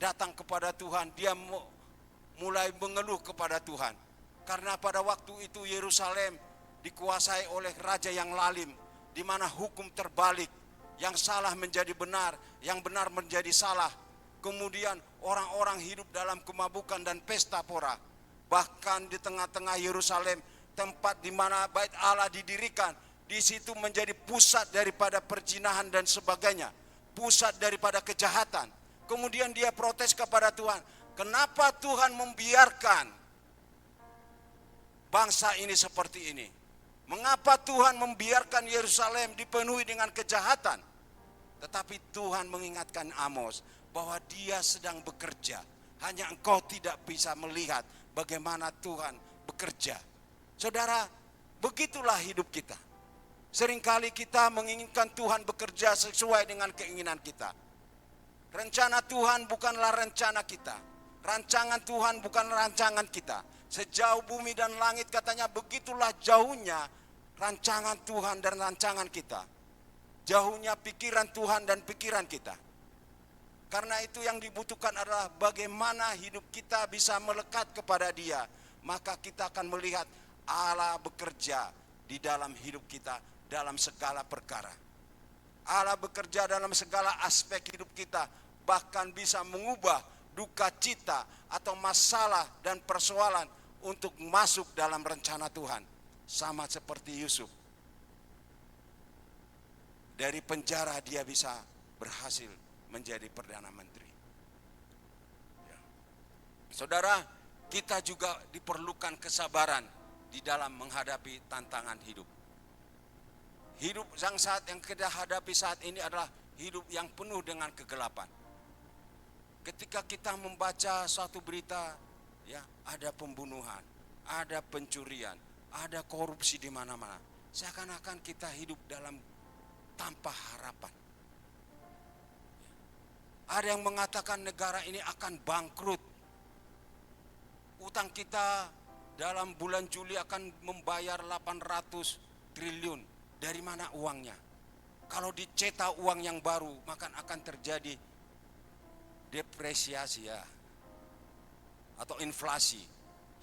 Speaker 3: datang kepada Tuhan, dia mulai mengeluh kepada Tuhan. Karena pada waktu itu Yerusalem dikuasai oleh raja yang lalim, di mana hukum terbalik, yang salah menjadi benar, yang benar menjadi salah. Kemudian orang-orang hidup dalam kemabukan dan pesta pora. Bahkan di tengah-tengah Yerusalem, tempat di mana bait Allah didirikan, di situ menjadi pusat daripada perzinahan dan sebagainya, pusat daripada kejahatan. Kemudian dia protes kepada Tuhan, kenapa Tuhan membiarkan bangsa ini seperti ini? Mengapa Tuhan membiarkan Yerusalem dipenuhi dengan kejahatan? Tetapi Tuhan mengingatkan Amos bahwa dia sedang bekerja. Hanya engkau tidak bisa melihat bagaimana Tuhan bekerja. Saudara, begitulah hidup kita. Seringkali kita menginginkan Tuhan bekerja sesuai dengan keinginan kita. Rencana Tuhan bukanlah rencana kita. Rancangan Tuhan bukan rancangan kita. Sejauh bumi dan langit katanya, begitulah jauhnya rancangan Tuhan dan rancangan kita. Jauhnya pikiran Tuhan dan pikiran kita. Karena itu yang dibutuhkan adalah bagaimana hidup kita bisa melekat kepada Dia. Maka kita akan melihat Allah bekerja di dalam hidup kita dalam segala perkara. Allah bekerja dalam segala aspek hidup kita. Bahkan bisa mengubah duka cita atau masalah dan persoalan untuk masuk dalam rencana Tuhan. Sama seperti Yusuf. Dari penjara dia bisa berhasil menjadi Perdana Menteri. Ya. Saudara, kita juga diperlukan kesabaran di dalam menghadapi tantangan hidup. Hidup yang kita hadapi saat ini adalah hidup yang penuh dengan kegelapan. Ketika kita membaca suatu berita, ya, ada pembunuhan, ada pencurian, ada korupsi di mana-mana. Seakan-akan kita hidup dalam tanpa harapan. Ada yang mengatakan negara ini akan bangkrut. Utang kita dalam bulan Juli akan membayar 800 triliun. Dari mana uangnya? Kalau dicetak uang yang baru, maka akan terjadi depresiasi ya, atau inflasi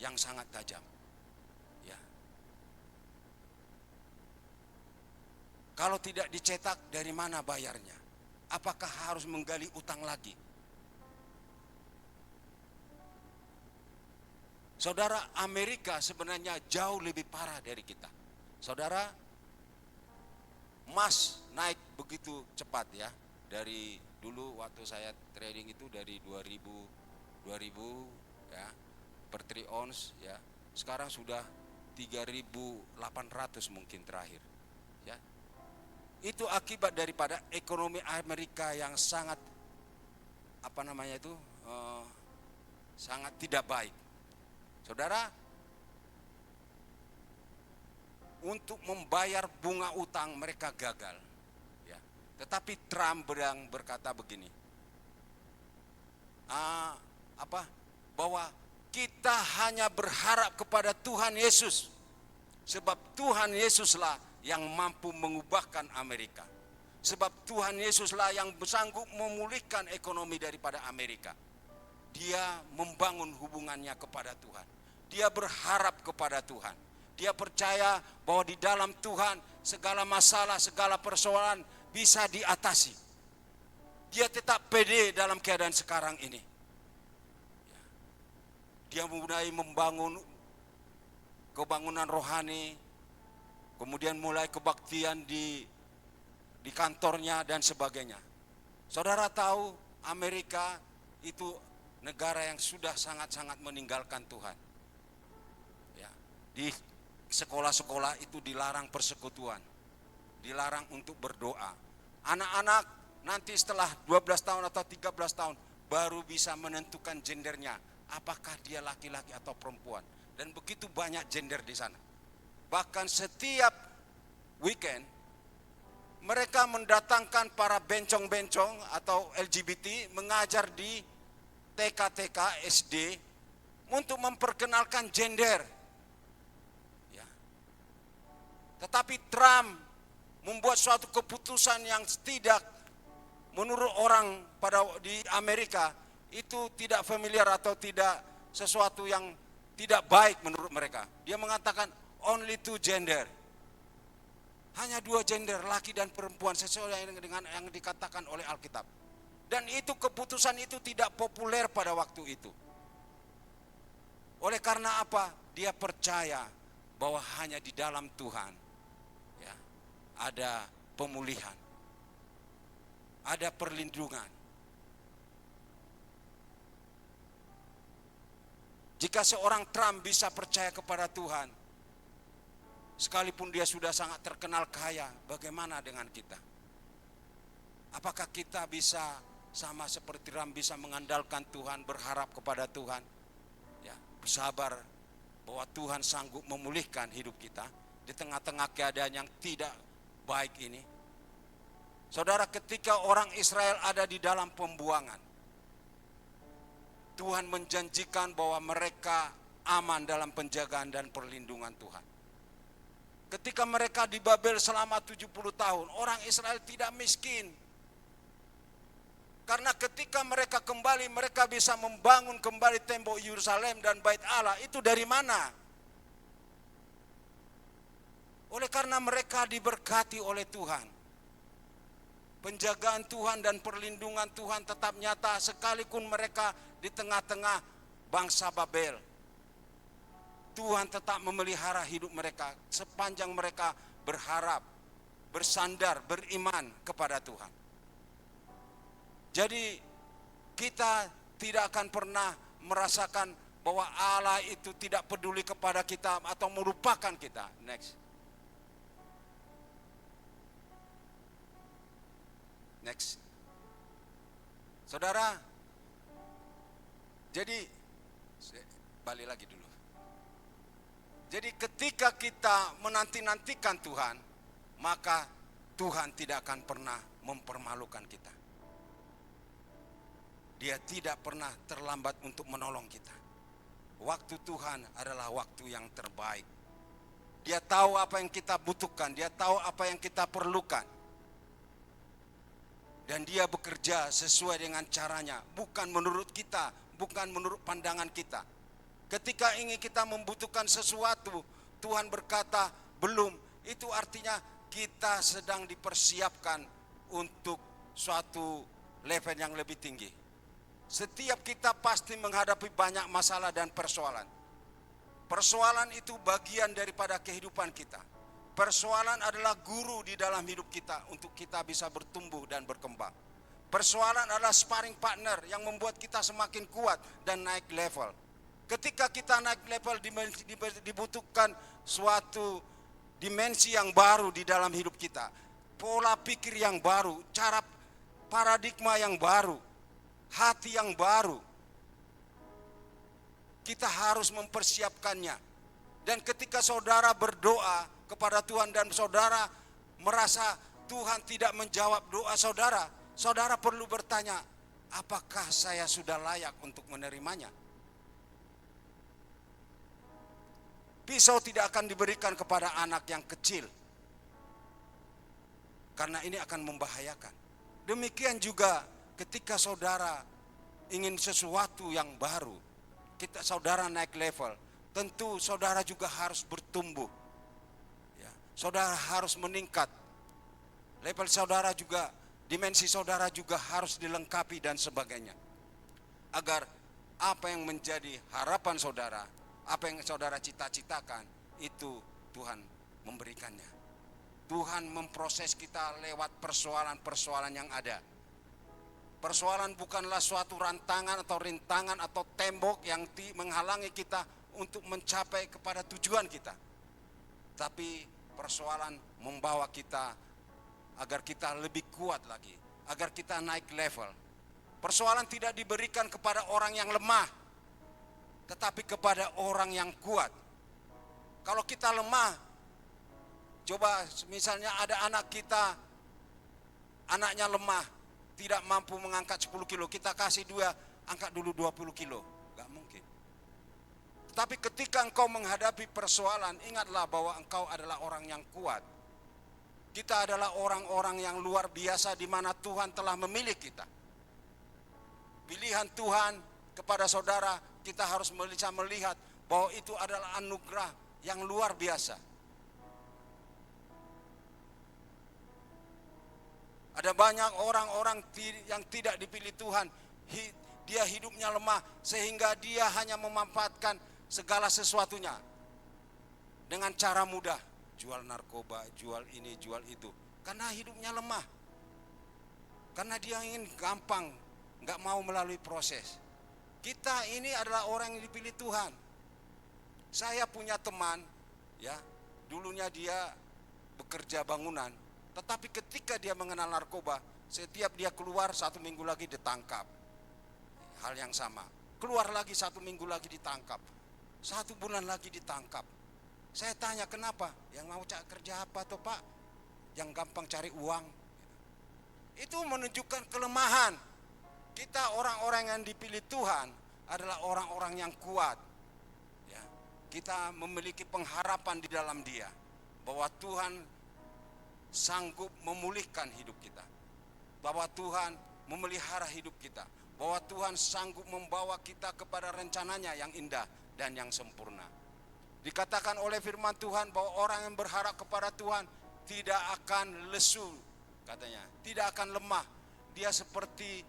Speaker 3: yang sangat tajam. Ya. Kalau tidak dicetak, dari mana bayarnya? Apakah harus menggali utang lagi? Saudara, Amerika sebenarnya jauh lebih parah dari kita. Saudara, emas naik begitu cepat ya. Dari dulu waktu saya trading itu dari 2000 ya per 3 ons ya. Sekarang sudah 3.800 mungkin terakhir. Ya. Itu akibat daripada ekonomi Amerika yang sangat sangat tidak baik. Saudara, untuk membayar bunga utang mereka gagal. Ya. Tetapi Trump berkata begini, bahwa kita hanya berharap kepada Tuhan Yesus, sebab Tuhan Yesuslah yang mampu mengubahkan Amerika. Sebab Tuhan Yesuslah yang sanggup memulihkan ekonomi daripada Amerika. Dia membangun hubungannya kepada Tuhan. Dia berharap kepada Tuhan. Dia percaya bahwa di dalam Tuhan segala masalah, segala persoalan bisa diatasi. Dia tetap pede dalam keadaan sekarang ini. Dia mulai membangun kebangunan rohani, kemudian mulai kebaktian di kantornya dan sebagainya. Saudara tahu Amerika itu negara yang sudah sangat-sangat meninggalkan Tuhan. Ya, di sekolah-sekolah itu dilarang persekutuan, dilarang untuk berdoa. Anak-anak nanti setelah 12 tahun atau 13 tahun baru bisa menentukan gendernya, apakah dia laki-laki atau perempuan. Dan begitu banyak gender di sana. Bahkan setiap weekend mereka mendatangkan para bencong-bencong atau LGBT mengajar di TK-TK SD untuk memperkenalkan gender. Ya. Tetapi Trump membuat suatu keputusan yang tidak, menurut orang di Amerika itu tidak familiar atau tidak sesuatu yang tidak baik menurut mereka. Dia mengatakan only 2 gender. Hanya 2 gender, laki dan perempuan, sesuai dengan yang dikatakan oleh Alkitab. Dan itu keputusan itu tidak populer pada waktu itu. Oleh karena apa? Dia percaya bahwa hanya di dalam Tuhan ya, ada pemulihan, ada perlindungan. Jika seorang Trump bisa percaya kepada Tuhan, Sekalipun dia sudah sangat terkenal kaya, bagaimana dengan kita? Apakah kita bisa sama seperti Ram, bisa mengandalkan Tuhan, berharap kepada Tuhan, ya, bersabar bahwa Tuhan sanggup memulihkan hidup kita di tengah-tengah keadaan yang tidak baik ini? Saudara, ketika orang Israel ada di dalam pembuangan, Tuhan menjanjikan bahwa mereka aman dalam penjagaan dan perlindungan Tuhan. Ketika mereka di Babel selama 70 tahun, orang Israel tidak miskin. Karena ketika mereka kembali, mereka bisa membangun kembali tembok Yerusalem dan Bait Allah. Itu dari mana? Oleh karena mereka diberkati oleh Tuhan. Penjagaan Tuhan dan perlindungan Tuhan tetap nyata sekalipun mereka di tengah-tengah bangsa Babel. Tuhan tetap memelihara hidup mereka sepanjang mereka berharap, bersandar, beriman kepada Tuhan. Jadi kita tidak akan pernah merasakan bahwa Allah itu tidak peduli kepada kita atau melupakan kita. Next. Saudara, jadi balik lagi dulu. Jadi ketika kita menanti-nantikan Tuhan, maka Tuhan tidak akan pernah mempermalukan kita. Dia tidak pernah terlambat untuk menolong kita. Waktu Tuhan adalah waktu yang terbaik. Dia tahu apa yang kita butuhkan, dia tahu apa yang kita perlukan. Dan dia bekerja sesuai dengan caranya, bukan menurut kita, bukan menurut pandangan kita. Ketika ingin kita membutuhkan sesuatu, Tuhan berkata, belum. Itu artinya kita sedang dipersiapkan untuk suatu level yang lebih tinggi. Setiap kita pasti menghadapi banyak masalah dan persoalan. Persoalan itu bagian daripada kehidupan kita. Persoalan adalah guru di dalam hidup kita untuk kita bisa bertumbuh dan berkembang. Persoalan adalah sparring partner yang membuat kita semakin kuat dan naik level. Ketika kita naik level, dibutuhkan suatu dimensi yang baru di dalam hidup kita. Pola pikir yang baru, cara paradigma yang baru, hati yang baru. Kita harus mempersiapkannya. Dan ketika saudara berdoa kepada Tuhan dan saudara merasa Tuhan tidak menjawab doa saudara, saudara perlu bertanya, apakah saya sudah layak untuk menerimanya? Pisau tidak akan diberikan kepada anak yang kecil, karena ini akan membahayakan. Demikian juga ketika saudara ingin sesuatu yang baru, saudara naik level, tentu saudara juga harus bertumbuh. Ya, saudara harus meningkat. Level saudara juga, dimensi saudara juga harus dilengkapi dan sebagainya. Agar apa yang menjadi harapan saudara, apa yang saudara cita-citakan, itu Tuhan memberikannya. Tuhan memproses kita lewat persoalan-persoalan yang ada. Persoalan bukanlah suatu rantangan atau rintangan atau tembok yang menghalangi kita untuk mencapai kepada tujuan kita. Tapi persoalan membawa kita agar kita lebih kuat lagi, agar kita naik level. Persoalan tidak diberikan kepada orang yang lemah, tetapi kepada orang yang kuat. Kalau kita lemah, coba misalnya ada anak kita, anaknya lemah, tidak mampu mengangkat 10 kilo, kita kasih dia, angkat dulu 20 kilo. Gak mungkin. Tapi ketika engkau menghadapi persoalan, ingatlah bahwa engkau adalah orang yang kuat. Kita adalah orang-orang yang luar biasa di mana Tuhan telah memilih kita. Pilihan Tuhan kepada saudara, kita harus bisa melihat bahwa itu adalah anugerah yang luar biasa. Ada banyak orang-orang yang tidak dipilih Tuhan, dia hidupnya lemah sehingga dia hanya memanfaatkan segala sesuatunya dengan cara mudah, jual narkoba, jual ini, jual itu, karena hidupnya lemah, karena dia ingin gampang, nggak mau melalui proses. Kita ini adalah orang yang dipilih Tuhan. Saya punya teman, ya, dulunya dia bekerja bangunan, tetapi ketika dia mengenal narkoba, setiap dia keluar 1 minggu lagi ditangkap. Hal yang sama, keluar lagi 1 minggu lagi ditangkap, 1 bulan lagi ditangkap. Saya tanya kenapa? Yang mau cari kerja apa toh Pak? Yang gampang cari uang. Itu menunjukkan kelemahan. Kita orang-orang yang dipilih Tuhan adalah orang-orang yang kuat. Ya, kita memiliki pengharapan di dalam Dia bahwa Tuhan sanggup memulihkan hidup kita, bahwa Tuhan memelihara hidup kita, bahwa Tuhan sanggup membawa kita kepada rencananya yang indah dan yang sempurna. Dikatakan oleh firman Tuhan bahwa orang yang berharap kepada Tuhan tidak akan lesu, katanya, tidak akan lemah. Dia seperti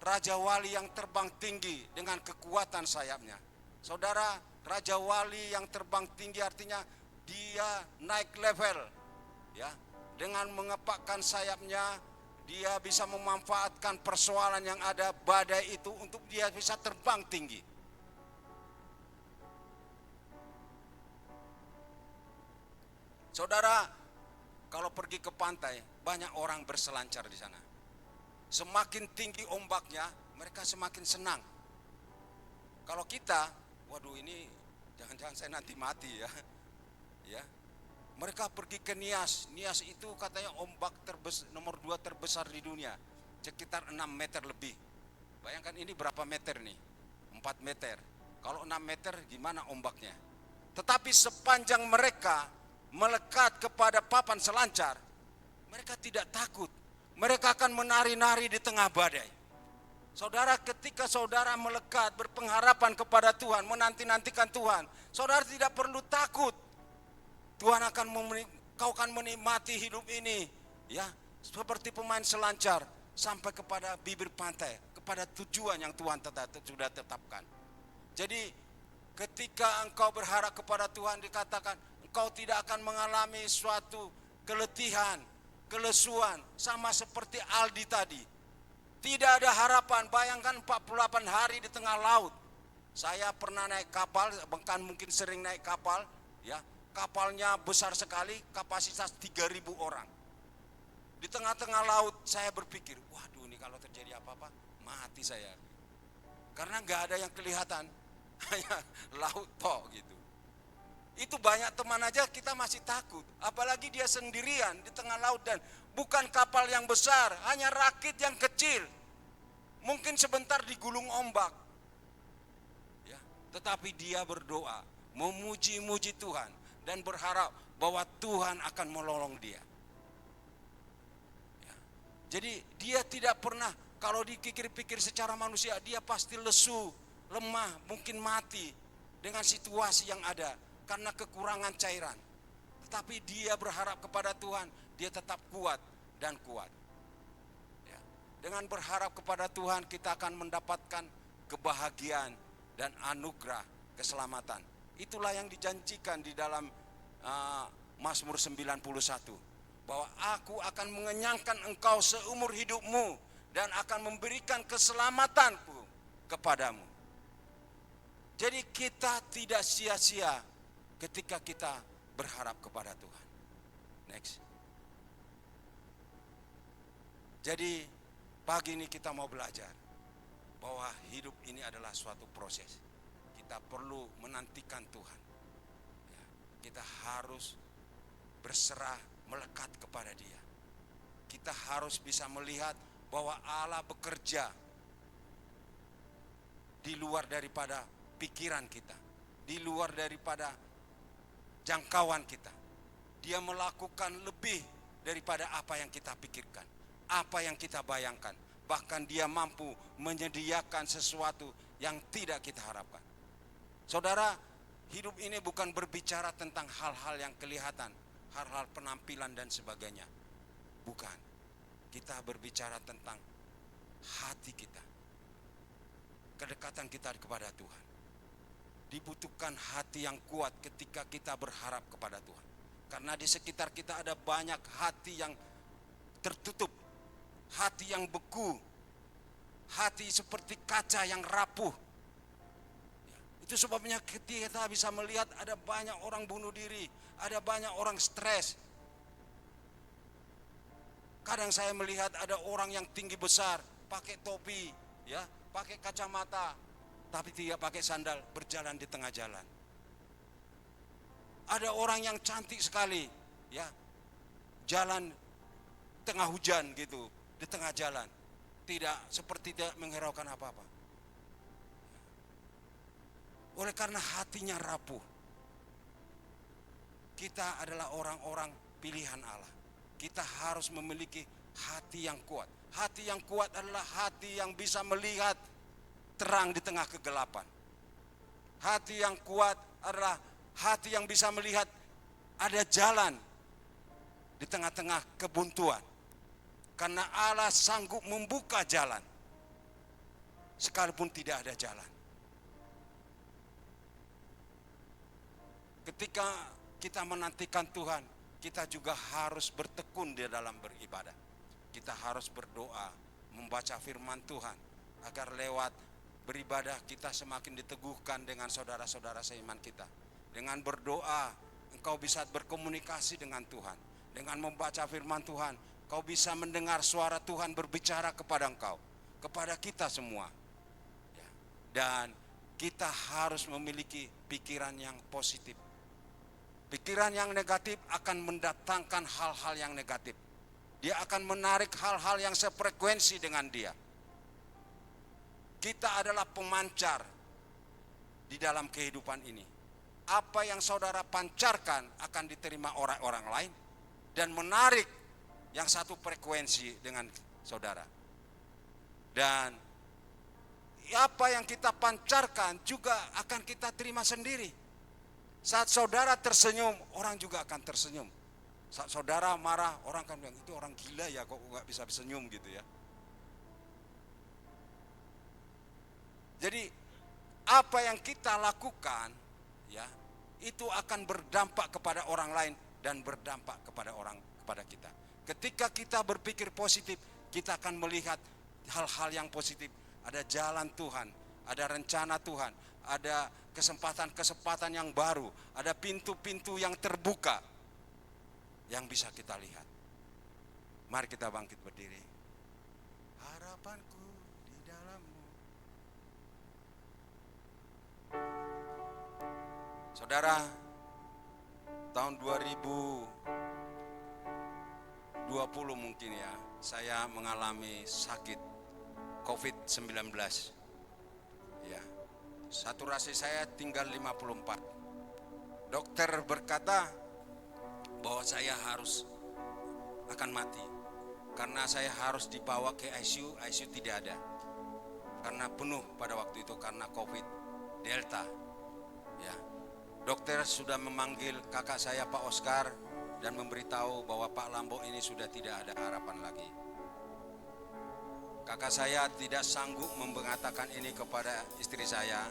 Speaker 3: Raja Wali yang terbang tinggi dengan kekuatan sayapnya. Saudara, Raja Wali yang terbang tinggi artinya dia naik level, ya. Dengan mengepakkan sayapnya, dia bisa memanfaatkan persoalan yang ada, badai itu, untuk dia bisa terbang tinggi. Saudara, kalau pergi ke pantai, banyak orang berselancar di sana. Semakin tinggi ombaknya, mereka semakin senang. Kalau kita, waduh ini jangan-jangan saya nanti mati ya. Ya. Mereka pergi ke Nias. Nias itu katanya ombak nomor 2 terbesar di dunia, sekitar 6 meter lebih. Bayangkan ini berapa meter nih? 4 meter. Kalau 6 meter gimana ombaknya? Tetapi sepanjang mereka melekat kepada papan selancar, mereka tidak takut. Mereka akan menari-nari di tengah badai. Saudara, ketika saudara melekat, berpengharapan kepada Tuhan, menanti-nantikan Tuhan, saudara tidak perlu takut. Tuhan kau akan menikmati hidup ini, ya, seperti pemain selancar sampai kepada bibir pantai, kepada tujuan yang Tuhan sudah tetapkan. Jadi, ketika engkau berharap kepada Tuhan, dikatakan engkau tidak akan mengalami suatu keletihan, kelesuan, sama seperti Aldi tadi. Tidak ada harapan. Bayangkan 48 hari di tengah laut. Saya pernah naik kapal, bahkan mungkin sering naik kapal, ya. Kapalnya besar sekali, kapasitas 3.000 orang. Di tengah-tengah laut saya berpikir, waduh ini kalau terjadi apa-apa, mati saya. Karena nggak ada yang kelihatan, hanya laut toh gitu. Itu banyak teman aja kita masih takut, apalagi dia sendirian di tengah laut dan bukan kapal yang besar, hanya rakit yang kecil. Mungkin sebentar digulung ombak. Ya, tetapi dia berdoa, memuji-muji Tuhan dan berharap bahwa Tuhan akan menolong dia. Ya. Jadi dia tidak pernah, kalau dipikir-pikir secara manusia, dia pasti lesu, lemah, mungkin mati dengan situasi yang ada karena kekurangan cairan. Tetapi dia berharap kepada Tuhan, dia tetap kuat dan kuat. Ya. Dengan berharap kepada Tuhan, kita akan mendapatkan kebahagiaan dan anugerah keselamatan. Itulah yang dijanjikan di dalam Mazmur 91, bahwa aku akan mengenyangkan engkau seumur hidupmu dan akan memberikan keselamatanku kepadamu. Jadi kita tidak sia-sia ketika kita berharap kepada Tuhan. Next. Jadi pagi ini kita mau belajar bahwa hidup ini adalah suatu proses. Kita perlu menantikan Tuhan. Ya, kita harus berserah, melekat kepada Dia. Kita harus bisa melihat bahwa Allah bekerja di luar daripada pikiran kita, di luar daripada jangkauan kita. Dia melakukan lebih daripada apa yang kita pikirkan, apa yang kita bayangkan. Bahkan Dia mampu menyediakan sesuatu yang tidak kita harapkan. Saudara, hidup ini bukan berbicara tentang hal-hal yang kelihatan, hal-hal penampilan dan sebagainya. Bukan. Kita berbicara tentang hati kita, kedekatan kita kepada Tuhan. Dibutuhkan hati yang kuat ketika kita berharap kepada Tuhan. Karena di sekitar kita ada banyak hati yang tertutup, hati yang beku, hati seperti kaca yang rapuh. Itu sebabnya kita bisa melihat ada banyak orang bunuh diri, ada banyak orang stres. Kadang saya melihat ada orang yang tinggi besar, pakai topi, ya, pakai kacamata, tapi tidak pakai sandal, berjalan di tengah jalan. Ada orang yang cantik sekali, ya, jalan tengah hujan gitu, di tengah jalan, seperti tidak menghiraukan apa-apa. Oleh karena hatinya rapuh, kita adalah orang-orang pilihan Allah. Kita harus memiliki hati yang kuat. Hati yang kuat adalah hati yang bisa melihat terang di tengah kegelapan. Hati yang kuat adalah hati yang bisa melihat ada jalan di tengah-tengah kebuntuan. Karena Allah sanggup membuka jalan sekalipun tidak ada jalan. Ketika kita menantikan Tuhan, kita juga harus bertekun di dalam beribadah. Kita harus berdoa, membaca firman Tuhan, agar lewat beribadah kita semakin diteguhkan dengan saudara-saudara seiman kita. Dengan berdoa, engkau bisa berkomunikasi dengan Tuhan. Dengan membaca firman Tuhan, kau bisa mendengar suara Tuhan berbicara kepada engkau, kepada kita semua. Dan kita harus memiliki pikiran yang positif. Pikiran yang negatif akan mendatangkan hal-hal yang negatif. Dia akan menarik hal-hal yang sefrekuensi dengan dia. Kita adalah pemancar di dalam kehidupan ini. Apa yang saudara pancarkan akan diterima orang-orang lain dan menarik yang satu frekuensi dengan saudara. Dan apa yang kita pancarkan juga akan kita terima sendiri. Saat saudara tersenyum, orang juga akan tersenyum. Saat saudara marah, orang akan bilang, itu orang gila ya, kok nggak bisa senyum gitu ya. Jadi apa yang kita lakukan, ya, itu akan berdampak kepada orang lain dan berdampak kepada kita. Ketika kita berpikir positif, kita akan melihat hal-hal yang positif. Ada jalan Tuhan, ada rencana Tuhan, ada kesempatan-kesempatan yang baru, ada pintu-pintu yang terbuka yang bisa kita lihat. Mari kita bangkit berdiri. Harapanku di dalam-Mu. Saudara, tahun 2020 mungkin ya, saya mengalami sakit COVID-19. Ya. Saturasi saya tinggal 54. Dokter berkata bahwa saya akan mati karena saya harus dibawa ke ICU. ICU tidak ada karena penuh pada waktu itu karena COVID Delta. Ya, dokter sudah memanggil kakak saya Pak Oscar dan memberitahu bahwa Pak Lambo ini sudah tidak ada harapan lagi. Kakak saya tidak sanggup mengatakan ini kepada istri saya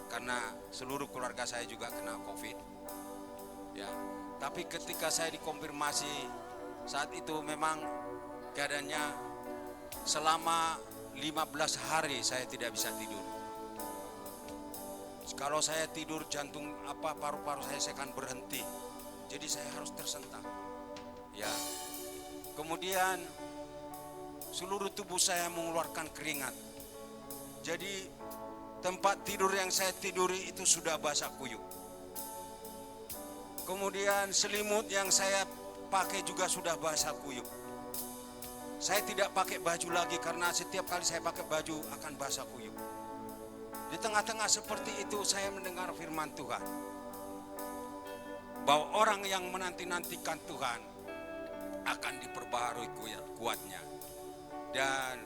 Speaker 3: karena seluruh keluarga saya juga kena COVID. Ya, tapi ketika saya dikonfirmasi saat itu memang keadaannya selama 15 hari saya tidak bisa tidur. Kalau saya tidur jantung paru-paru saya akan berhenti. Jadi saya harus tersentak. Ya. Kemudian seluruh tubuh saya mengeluarkan keringat. Jadi tempat tidur yang saya tiduri itu sudah basah kuyup. Kemudian selimut yang saya pakai juga sudah basah kuyup. Saya tidak pakai baju lagi karena setiap kali saya pakai baju akan basah kuyup. Di tengah-tengah seperti itu saya mendengar firman Tuhan. Bahwa orang yang menanti-nantikan Tuhan akan diperbaharui kuatnya. Dan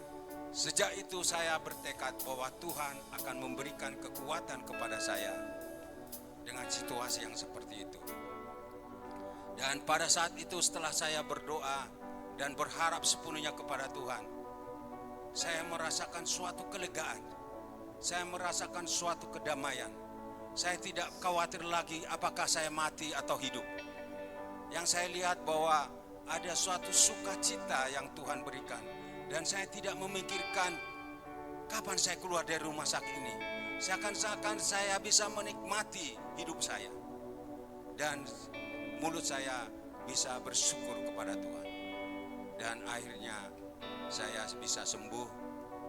Speaker 3: sejak itu saya bertekad bahwa Tuhan akan memberikan kekuatan kepada saya dengan situasi yang seperti itu. Dan pada saat itu setelah saya berdoa dan berharap sepenuhnya kepada Tuhan, saya merasakan suatu kelegaan. Saya merasakan suatu kedamaian. Saya tidak khawatir lagi apakah saya mati atau hidup. Yang saya lihat bahwa ada suatu sukacita yang Tuhan berikan. Dan saya tidak memikirkan kapan saya keluar dari rumah sakit ini. seakan-akan saya bisa menikmati hidup saya. Dan mulut saya bisa bersyukur kepada Tuhan. Dan akhirnya saya bisa sembuh,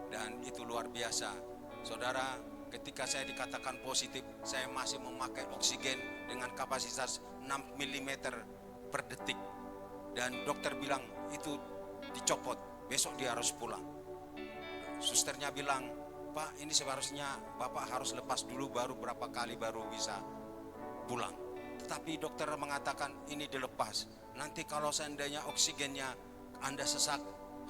Speaker 3: dan itu luar biasa. Saudara, ketika saya dikatakan positif, saya masih memakai oksigen dengan kapasitas 6 mm per detik. Dan dokter bilang itu dicopot, besok dia harus pulang. Susternya bilang, Pak, ini seharusnya Bapak harus lepas dulu, baru berapa kali baru bisa pulang. Tetapi dokter mengatakan ini dilepas. Nanti kalau seandainya oksigennya Anda sesak,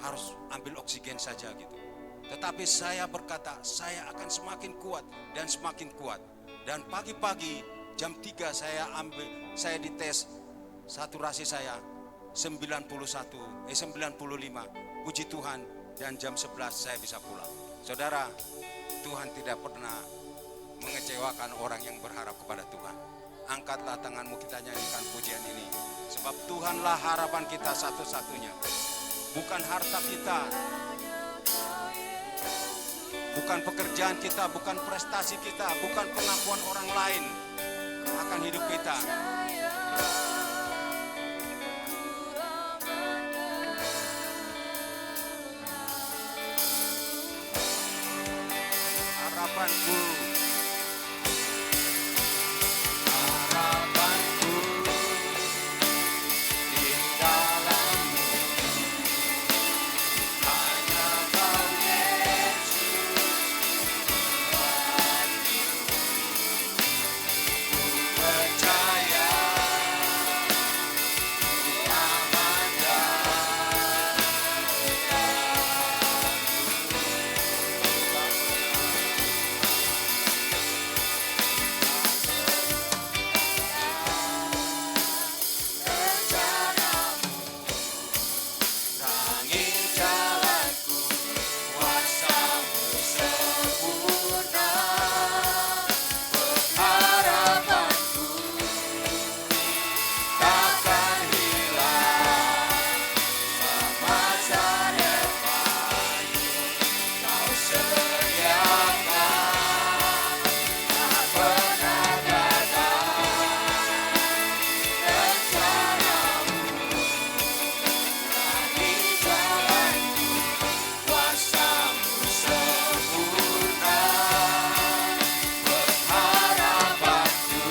Speaker 3: harus ambil oksigen saja gitu. Tetapi saya berkata, saya akan semakin kuat dan semakin kuat. Dan pagi-pagi jam 3 saya dites saturasi saya 95. Puji Tuhan, dan jam 11 saya bisa pulang. Saudara, Tuhan tidak pernah mengecewakan orang yang berharap kepada Tuhan. Angkatlah tanganmu, kita nyanyikan pujian ini. Sebab Tuhanlah harapan kita satu-satunya. Bukan harta kita, bukan pekerjaan kita, bukan prestasi kita, bukan pengakuan orang lain akan hidup kita. Harapanku, harapanku di dalam-Mu, hanya Kau Yesus Tuhanku. Ku percaya, ku aman dalam rencana-Mu. Terangi jalanku, kuasa-Mu sempurna. Pengharapanku takkan hilang, semasa depan Kau sediakan. Tak pernah gagal rencana-Mu. Terangi jalanku, kuasa-Mu sempurna. Pengharapanku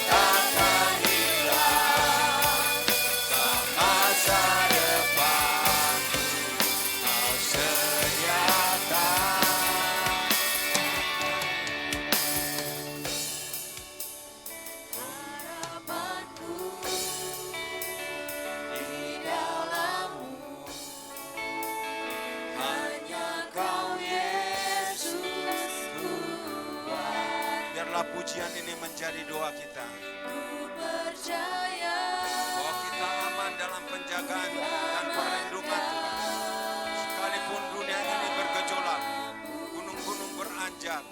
Speaker 3: takkan hilang, semasa depan Kau sediakan. Harapanku di dalam-Mu, hanya Kau Yesus Tuhan. Biarlah pujian ini menjadi doa kita. Ku percaya bahwa kita aman dalam penjagaan dan perlindungan Tuhan. Sekalipun dunia ini bergejolak, gunung-gunung beranjak,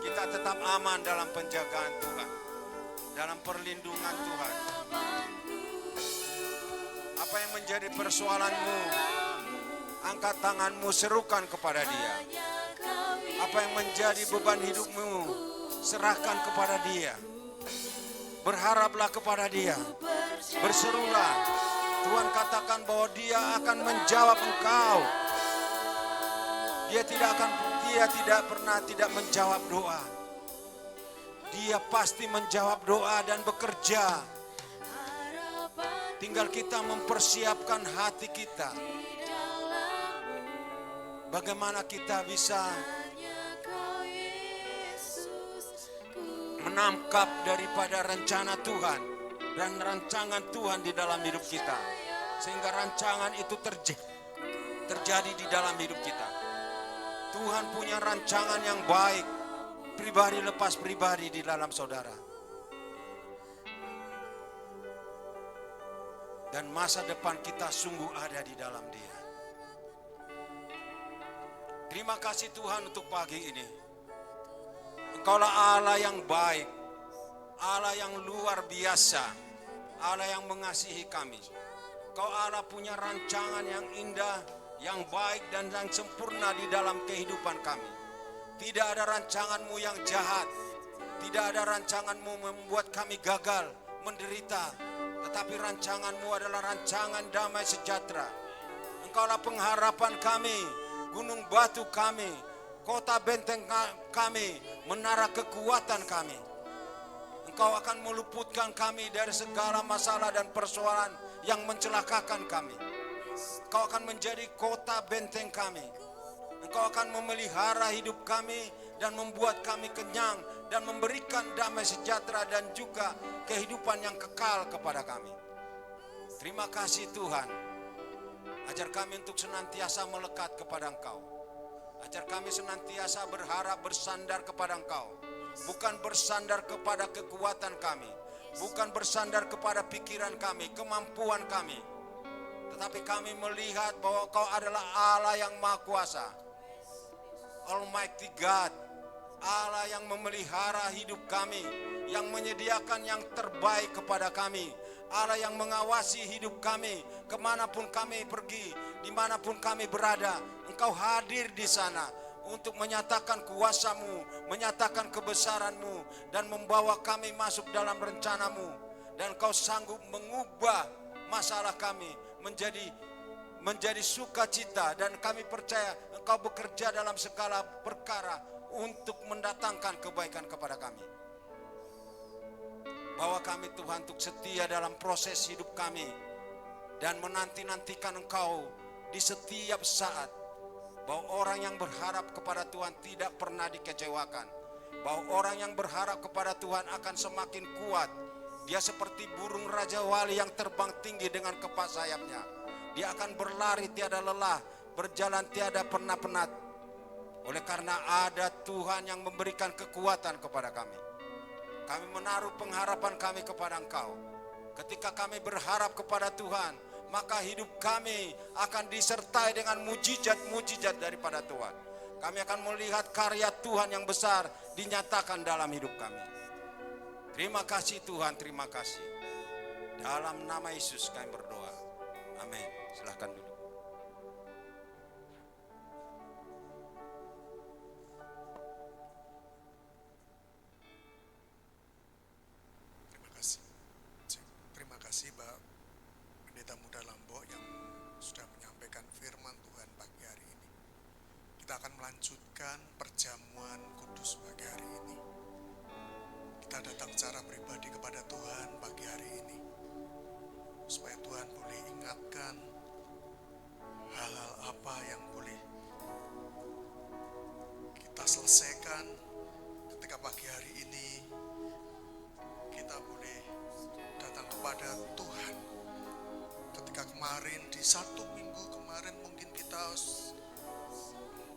Speaker 3: kita tetap aman dalam penjagaan Tuhan, dalam perlindungan Tuhan. Apa yang menjadi persoalanmu, angkat tanganmu, serukan kepada Dia. Apa yang menjadi beban hidupmu, serahkan kepada Dia. Berharaplah kepada Dia. Berserulah. Tuhan katakan bahwa Dia akan menjawab engkau. Dia tidak pernah tidak menjawab doa. Dia pasti menjawab doa dan bekerja. Tinggal kita mempersiapkan hati kita. Bagaimana kita bisa menangkap daripada rencana Tuhan dan rancangan Tuhan di dalam hidup kita, sehingga rancangan itu terjadi di dalam hidup kita. Tuhan punya rancangan yang baik, pribadi lepas pribadi di dalam saudara. Dan masa depan kita sungguh ada di dalam Dia. Terima kasih Tuhan untuk pagi ini. Engkaulah Allah yang baik, Allah yang luar biasa, Allah yang mengasihi kami. Kau Allah punya rancangan yang indah, yang baik dan yang sempurna di dalam kehidupan kami. Tidak ada rancangan-Mu yang jahat. Tidak ada rancangan-Mu membuat kami gagal, menderita. Tetapi rancangan-Mu adalah rancangan damai sejahtera. Engkaulah pengharapan kami, gunung batu kami, kota benteng kami, menara kekuatan kami. Engkau akan meluputkan kami dari segala masalah dan persoalan yang mencelakakan kami. Engkau akan menjadi kota benteng kami. Engkau akan memelihara hidup kami dan membuat kami kenyang dan memberikan damai sejahtera dan juga kehidupan yang kekal kepada kami. Terima kasih Tuhan. Ajar kami untuk senantiasa melekat kepada Engkau. Ajar kami senantiasa berharap bersandar kepada Engkau. Bukan bersandar kepada kekuatan kami. Bukan bersandar kepada pikiran kami, kemampuan kami. Tetapi kami melihat bahwa Engkau adalah Allah yang Maha Kuasa. Almighty God. Allah yang memelihara hidup kami. Yang menyediakan yang terbaik kepada kami. Allah yang mengawasi hidup kami. Kemanapun kami pergi, dimanapun kami berada, Engkau hadir di sana. Untuk menyatakan kuasa-Mu, menyatakan kebesaran-Mu, dan membawa kami masuk dalam rencana-Mu. Dan Engkau sanggup mengubah masalah kami menjadi sukacita. Dan kami percaya Engkau bekerja dalam segala perkara untuk mendatangkan kebaikan kepada kami. Bawa kami Tuhan untuk setia dalam proses hidup kami. Dan menanti-nantikan Engkau di setiap saat. Bahwa orang yang berharap kepada Tuhan tidak pernah dikecewakan. Bahwa orang yang berharap kepada Tuhan akan semakin kuat. Dia seperti burung Raja Wali yang terbang tinggi dengan kepak sayapnya. Dia akan berlari tiada lelah, berjalan tiada pernah penat. Oleh karena ada Tuhan yang memberikan kekuatan kepada kami. Kami menaruh pengharapan kami kepada Engkau. Ketika kami berharap kepada Tuhan, maka hidup kami akan disertai dengan mujizat-mujizat daripada Tuhan. Kami akan melihat karya Tuhan yang besar dinyatakan dalam hidup kami. Terima kasih Tuhan, terima kasih. Dalam nama Yesus kami berdoa. Amin. Silahkan duduk.
Speaker 4: Terima kasih Pak Pendeta Muda Lambo yang sudah menyampaikan firman Tuhan pagi hari ini. Kita akan melanjutkan perjamuan kudus pagi hari ini. Kita datang secara pribadi kepada Tuhan pagi hari ini, supaya Tuhan boleh ingatkan hal-hal apa yang boleh kita selesaikan ketika pagi hari ini kita boleh datang kepada Tuhan. Ketika kemarin di 1 minggu kemarin mungkin kita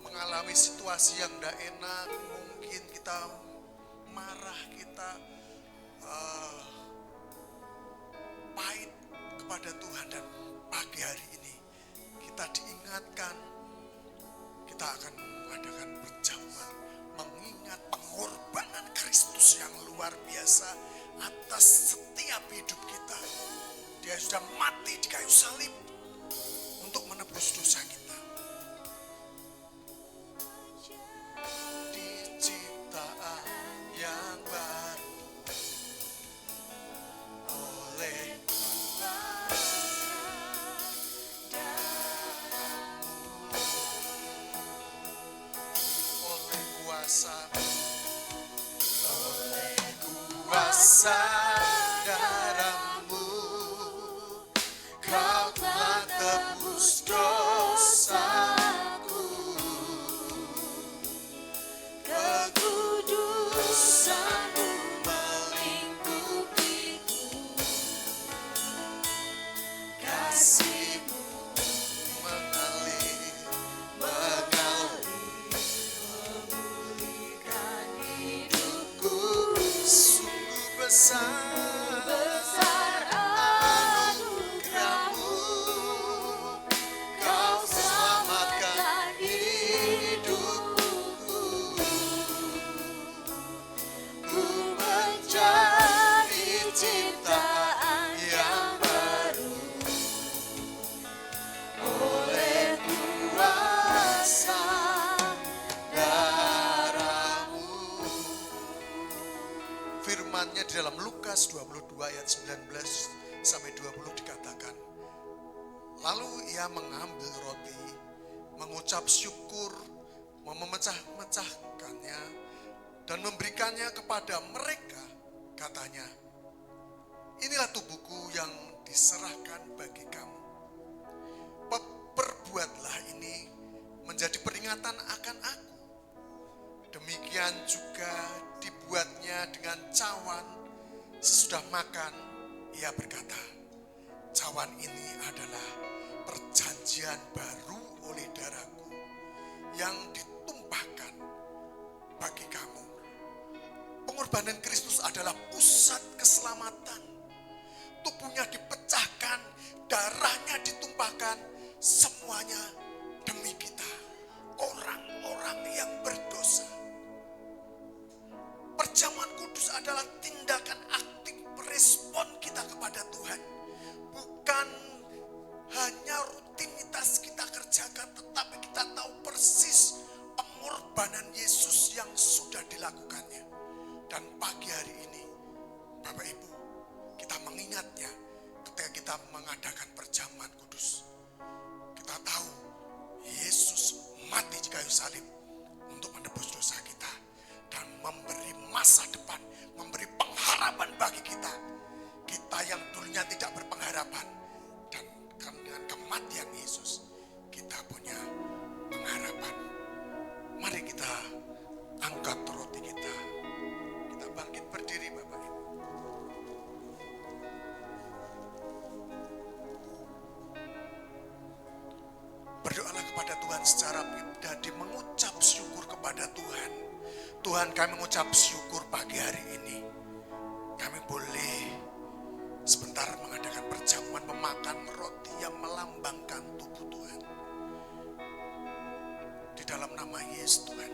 Speaker 4: mengalami situasi yang tidak enak, mungkin kita marah, kita pahit kepada Tuhan, dan pagi hari ini kita diingatkan kita akan mengadakan perjamuan mengingat pengorbanan Kristus yang luar biasa atas setiap hidup kita. Dia sudah mati di kayu salib untuk menebus dosa kita. Di ciptaan yang baru oleh kuasa darah-Mu, Kau telah tebus dosaku. Kekudusan-Mu melingkupiku, kasih-Mu mengalir, memulihkan hidupku. Sungguh besar dalam Lukas 22 ayat 19 sampai 20 dikatakan, lalu ia mengambil roti, mengucap syukur, memecah-mecahkannya, dan memberikannya kepada mereka. Katanya, inilah tubuhku yang diserahkan bagi kamu. Perbuatlah ini menjadi peringatan akan aku. Demikian juga dibuatnya dengan cawan. Sesudah makan, ia berkata, cawan ini adalah perjanjian baru oleh darahku yang ditumpahkan bagi kamu. Pengorbanan Kristus adalah pusat keselamatan. Tubuhnya dipecahkan, darahnya ditumpahkan, semuanya demi kita, orang-orang yang berdosa. Perjamuan kudus adalah tindakan aktif respon kita kepada Tuhan. Bukan hanya rutinitas kita kerjakan, tetapi kita tahu persis pengorbanan Yesus yang sudah dilakukannya. Dan pagi hari ini, Bapak Ibu, kita mengingatnya ketika kita mengadakan perjamuan kudus. Kita tahu Yesus mati di kayu salib untuk menebus dosa kita dan memberi masa depan, memberi pengharapan bagi kita. Kita yang dulunya tidak berpengharapan, dan dengan kematian Yesus kita punya pengharapan. Mari kita angkat roti kita. Kita bangkit berdiri, Bapak Ibu. Berdoalah kepada Tuhan secara pribadi, mengucap syukur kepada Tuhan. Tuhan, kami mengucap syukur pagi hari ini. Kami boleh sebentar mengadakan perjamuan, memakan roti yang melambangkan tubuh Tuhan. Di dalam nama Yesus Tuhan,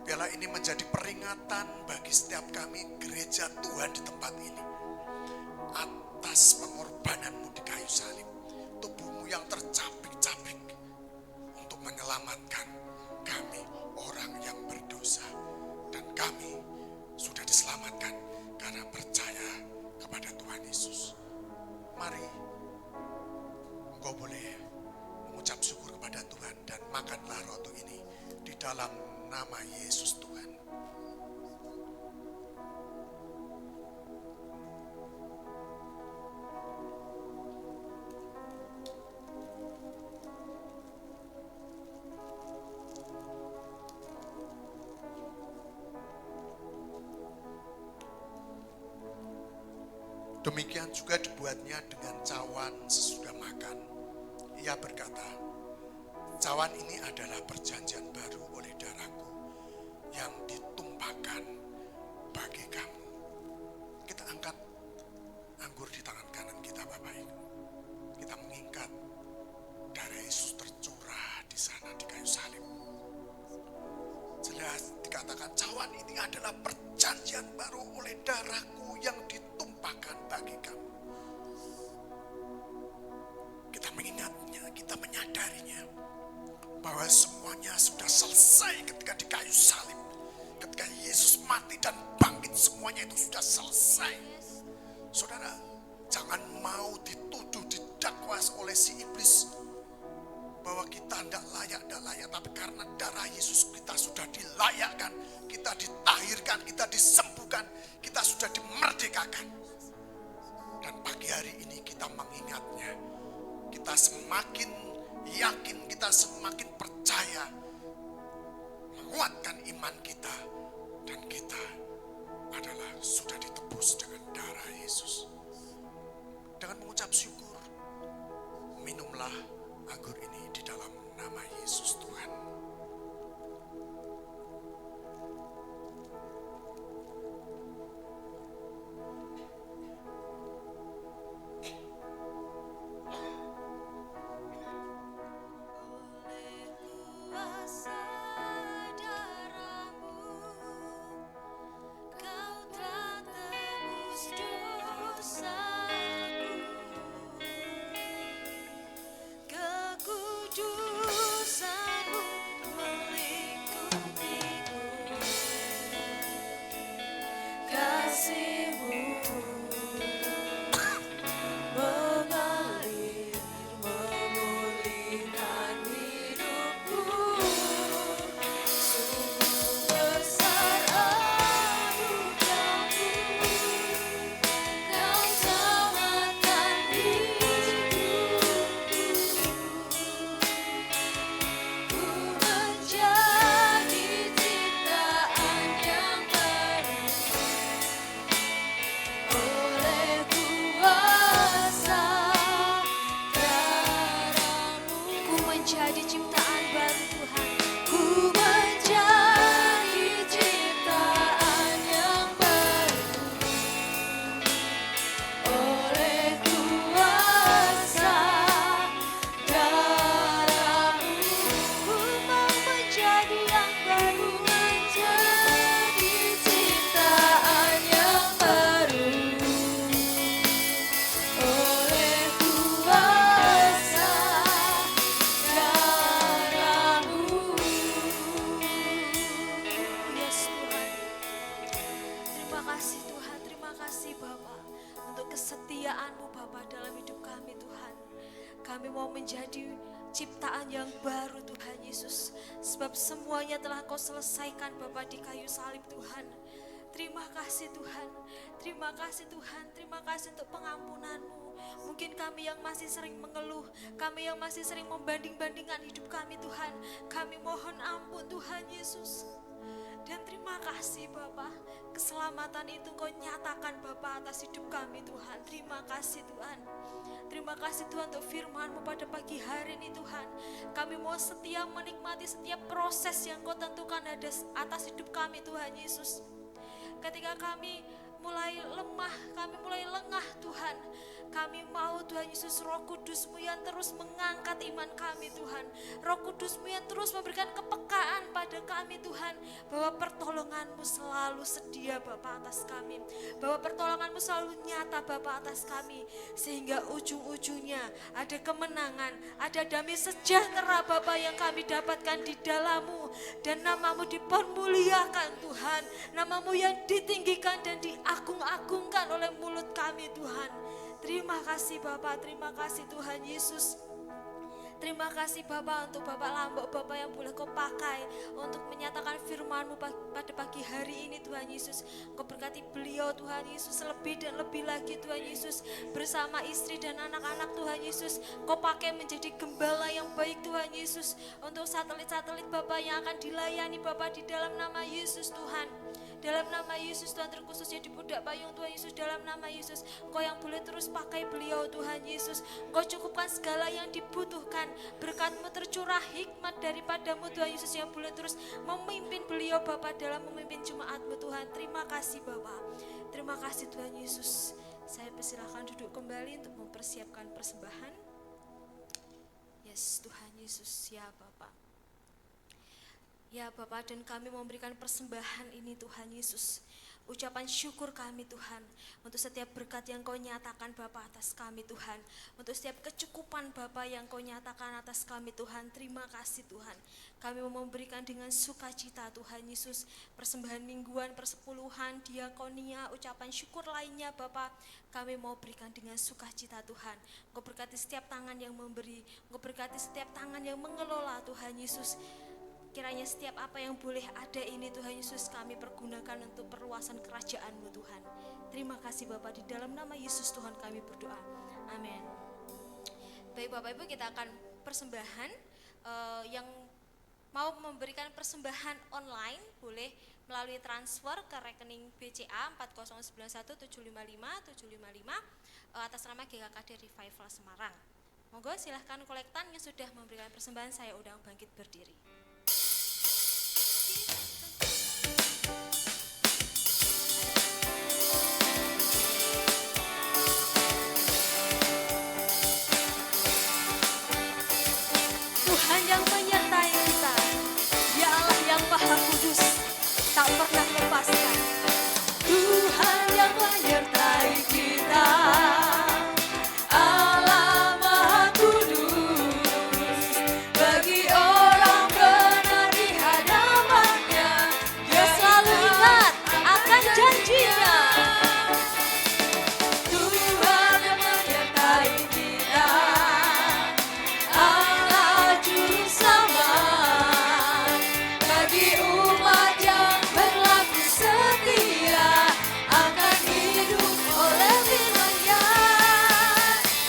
Speaker 4: biarlah ini menjadi peringatan bagi setiap kami gereja Tuhan di tempat ini. Atas pengorbananmu di kayu salib, tubuhmu yang tercabik-cabik untuk menyelamatkan kami orang yang berdosa. Dan kami sudah diselamatkan karena percaya kepada Tuhan Yesus. Mari, engkau boleh mengucap syukur kepada Tuhan dan makanlah roti ini di dalam nama Yesus Tuhan. Demikian juga dibuatnya dengan cawan sesudah makan. Ia berkata, cawan ini adalah perjanjian baru oleh darahku yang ditumpahkan bagi kamu. Kita angkat anggur di tangan kanan kita, Bapak Ibu. Kita mengingat darah Yesus tercurah di sana di kayu salib. Jelas dikatakan cawan ini adalah perjanjian baru oleh darahku yang ditumpahkan bagi kamu. Kita mengingatnya, kita menyadarinya bahwa semuanya sudah selesai ketika di kayu salib. Ketika Yesus mati dan bangkit, semuanya itu sudah selesai. Saudara, jangan mau dituduh, didakwa oleh si iblis bahwa kita tidak layak, tapi karena darah Yesus kita sudah dilayakkan, kita ditahirkan, kita disembuhkan, kita sudah dimerdekakan. Dan pagi hari ini kita mengingatnya, kita semakin yakin, kita semakin percaya, menguatkan iman kita, dan kita adalah sudah ditebus dengan darah Yesus. Dengan mengucap syukur, minumlah anggur ini di dalam nama Yesus Tuhan.
Speaker 1: Kekudusanmu Sebab semuanya telah Kau selesaikan Bapa di kayu salib Tuhan. Terima kasih Tuhan, terima kasih Tuhan, terima kasih untuk pengampunan-Mu. Mungkin kami yang masih sering mengeluh, kami yang masih sering membanding-bandingkan hidup kami Tuhan, kami mohon ampun Tuhan Yesus. Dan terima kasih Bapa, keselamatan itu Kau nyatakan Bapa atas hidup kami Tuhan. Terima kasih Tuhan. Terima kasih Tuhan untuk firman-Mu pada pagi hari ini Tuhan. Kami mau setia menikmati setiap proses yang Kau tentukan atas hidup kami Tuhan Yesus. Ketika kami mulai lemah, kami mulai lengah Tuhan, kami mau Tuhan Yesus Roh Kudus-Mu yang terus mengangkat iman kami Tuhan. Roh Kudus-Mu yang terus memberikan kepekaan pada kami Tuhan, bahwa pertolongan-Mu selalu sedia Bapa atas kami, bahwa pertolongan-Mu selalu nyata Bapa atas kami, sehingga ujung-ujungnya ada kemenangan, ada damai sejahtera Bapa yang kami dapatkan di dalam-Mu, dan nama-Mu dipermuliakan Tuhan, nama-Mu yang ditinggikan dan diagung-agungkan oleh mulut kami Tuhan. Terima kasih Bapa, terima kasih Tuhan Yesus. Terima kasih Bapa untuk Bapak Lambok, Bapak yang boleh Kau pakai untuk menyatakan firman-Mu pada pagi hari ini Tuhan Yesus. Kau berkati beliau Tuhan Yesus lebih dan lebih lagi Tuhan Yesus, bersama istri dan anak-anak Tuhan Yesus. Kau pakai menjadi gembala yang baik Tuhan Yesus, untuk satelit-satelit Bapak yang akan dilayani Bapak di dalam nama Yesus Tuhan. Dalam nama Yesus Tuhan, terkhususnya di Budak Payung Tuhan Yesus, dalam nama Yesus Kau yang boleh terus pakai beliau Tuhan Yesus. Kau cukupkan segala yang dibutuhkan, berkat-Mu tercurah hikmat daripada-Mu Tuhan Yesus, yang boleh terus memimpin beliau Bapa dalam memimpin jemaat-Mu Tuhan. Terima kasih Bapa, terima kasih Tuhan Yesus. Saya persilahkan duduk kembali untuk mempersiapkan persembahan. Yes Tuhan Yesus, ya Bapa. Ya Bapa, dan kami memberikan persembahan ini Tuhan Yesus. Ucapan syukur kami Tuhan, untuk setiap berkat yang Kau nyatakan Bapa atas kami Tuhan. Untuk setiap kecukupan Bapa yang Kau nyatakan atas kami Tuhan. Terima kasih Tuhan. Kami mau memberikan dengan sukacita Tuhan Yesus. Persembahan mingguan, persepuluhan, diakonia, ucapan syukur lainnya Bapa, kami mau berikan dengan sukacita Tuhan. Kau berkati setiap tangan yang memberi, Kau berkati setiap tangan yang mengelola Tuhan Yesus. Kiranya setiap apa yang boleh ada ini Tuhan Yesus, kami pergunakan untuk perluasan kerajaan-Mu Tuhan. Terima kasih Bapak, di dalam nama Yesus Tuhan kami berdoa. Amin. Baik Bapak Ibu, kita akan persembahan. Yang mau memberikan persembahan online boleh melalui transfer ke rekening BCA 4091755 atas nama GKKD Revival Semarang. Monggo silahkan kolektan yang sudah memberikan persembahan, saya undang bangkit berdiri. Tuhan yang menyertai kita, Dia Allah yang Maha Kudus, tak pernah lepaskan. Tuhan yang menyertai kita, Allah Maha Kudus, bagi orang benar di hadapan-Nya, Dia selalu ingat akan janji-Nya. Tuhan yang menyertai kita, Allah Juru Selamat, bagi umat yang berlaku setia, akan hidup oleh firman-Nya.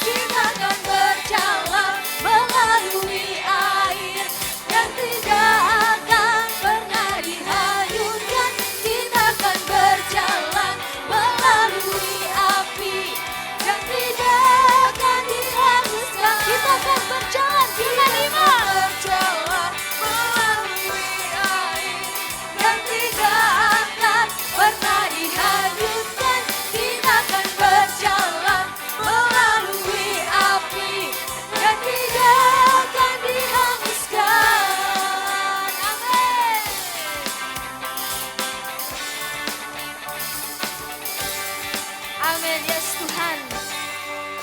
Speaker 1: Kita akan berjalan melalui air yang tidak akan pernah dihanyutkan. Kita akan berjalan melalui api yang tidak akan dihanguskan. Kita akan berjalan, kita berjalan melalui air yang tidak akan pernah dihanyutkan. Kita akan berjalan melalui api yang tidak akan dihanguskan. Amin. Amin. Yes Tuhan,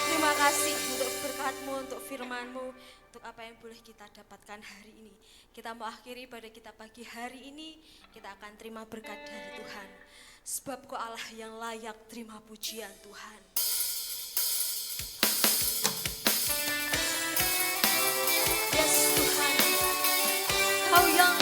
Speaker 1: terima kasih untuk berkat-Mu, untuk firman-Mu, untuk apa yang boleh kita dapatkan hari ini. Kita mau akhiri pada kita pagi hari ini, kita akan terima berkat dari Tuhan. Sebab Kau Allah yang layak terima pujian Tuhan. Yes Tuhan, Kau yang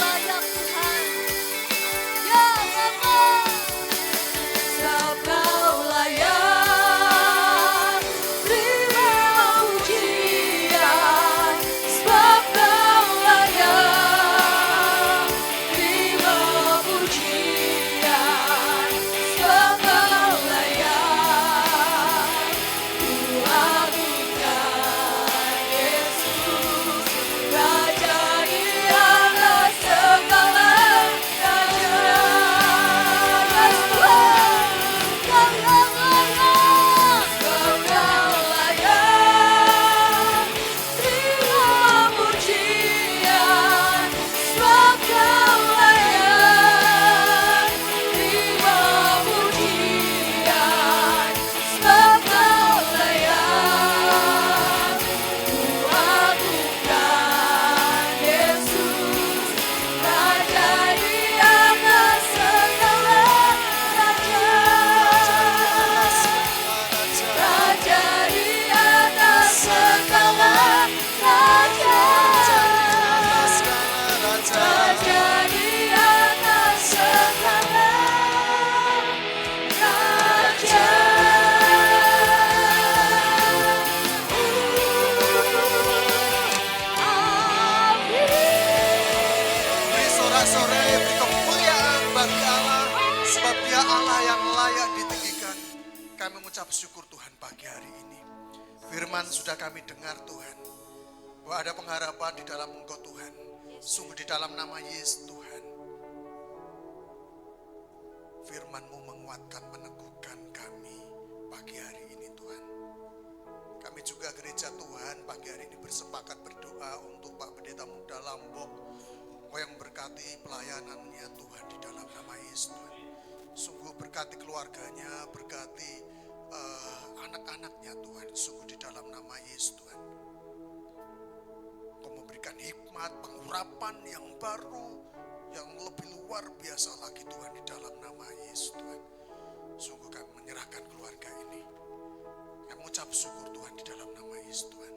Speaker 4: sore beri kemuliaan bagi Allah, sebab Dia Allah yang layak ditinggikan. Kami mengucap syukur Tuhan pagi hari ini. Firman sudah kami dengar Tuhan, bahwa ada pengharapan di dalam Engkau Tuhan. Sungguh di dalam nama Yesus Tuhan, firman-Mu menguatkan, meneguhkan kami pagi hari ini Tuhan. Kami juga gereja Tuhan pagi hari ini bersepakat berdoa untuk Pak Pendeta Muda Lambok, Engkau yang berkati pelayanannya Tuhan di dalam nama Yesus Tuhan. Sungguh berkati keluarganya, berkati anak-anaknya Tuhan, sungguh di dalam nama Yesus Tuhan. Engkau memberikan hikmat, pengurapan yang baru, yang lebih luar biasa lagi Tuhan di dalam nama Yesus Tuhan. Sungguh kami menyerahkan keluarga ini. Kami mengucap syukur Tuhan di dalam nama Yesus Tuhan.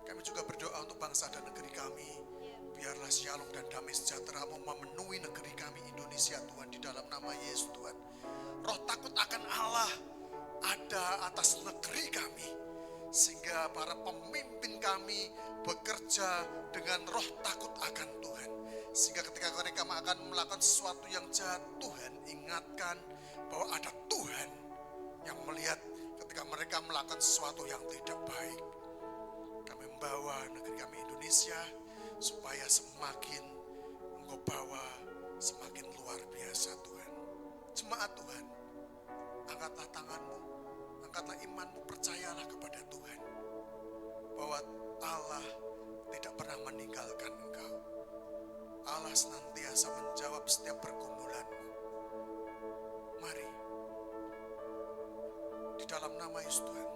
Speaker 4: Kami juga berdoa untuk bangsa dan negeri kami. Biarlah shalom dan damai sejahtera memenuhi negeri kami Indonesia Tuhan di dalam nama Yesus Tuhan. Roh takut akan Allah ada atas negeri kami, sehingga para pemimpin kami bekerja dengan roh takut akan Tuhan. Sehingga ketika mereka akan melakukan sesuatu yang jahat, Tuhan ingatkan bahwa ada Tuhan yang melihat ketika mereka melakukan sesuatu yang tidak baik. Kami membawa negeri kami Indonesia supaya semakin Engkau bawa semakin luar biasa Tuhan. Jemaat Tuhan, angkatlah tanganmu, angkatlah imanmu, percayalah kepada Tuhan bahwa Allah tidak pernah meninggalkan engkau. Allah senantiasa menjawab setiap pergumulanmu. Mari, di dalam nama Yesus Tuhan,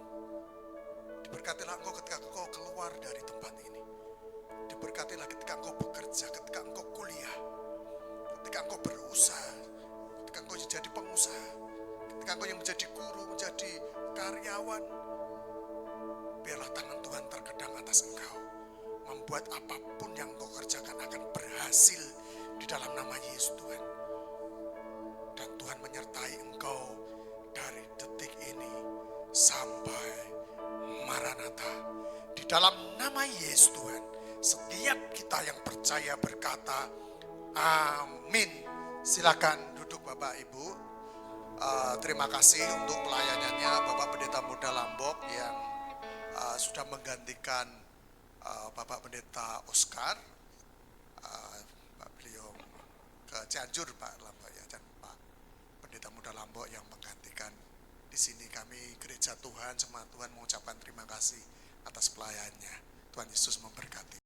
Speaker 4: diberkatilah engkau ketika engkau keluar dari tempat ini. Diberkatilah ketika engkau bekerja, ketika engkau kuliah, ketika engkau berusaha, ketika engkau jadi pengusaha, ketika engkau yang menjadi guru, menjadi karyawan. Biarlah tangan Tuhan terkadang atas engkau, membuat apapun yang engkau kerjakan akan berhasil di dalam nama Yesus Tuhan. Dan Tuhan menyertai engkau dari detik ini sampai Maranatha. Di dalam nama Yesus Tuhan, setiap kita yang percaya berkata, amin. Silakan duduk Bapak Ibu. Terima kasih untuk pelayanannya Bapak Pendeta Muda Lambok yang sudah menggantikan Bapak Pendeta Oscar. Beliau ke Cianjur Pak Lambok ya, dan Pak Pendeta Muda Lambok yang menggantikan. Di sini kami gereja Tuhan, jemaat Tuhan mengucapkan terima kasih atas pelayanannya. Tuhan Yesus memberkati.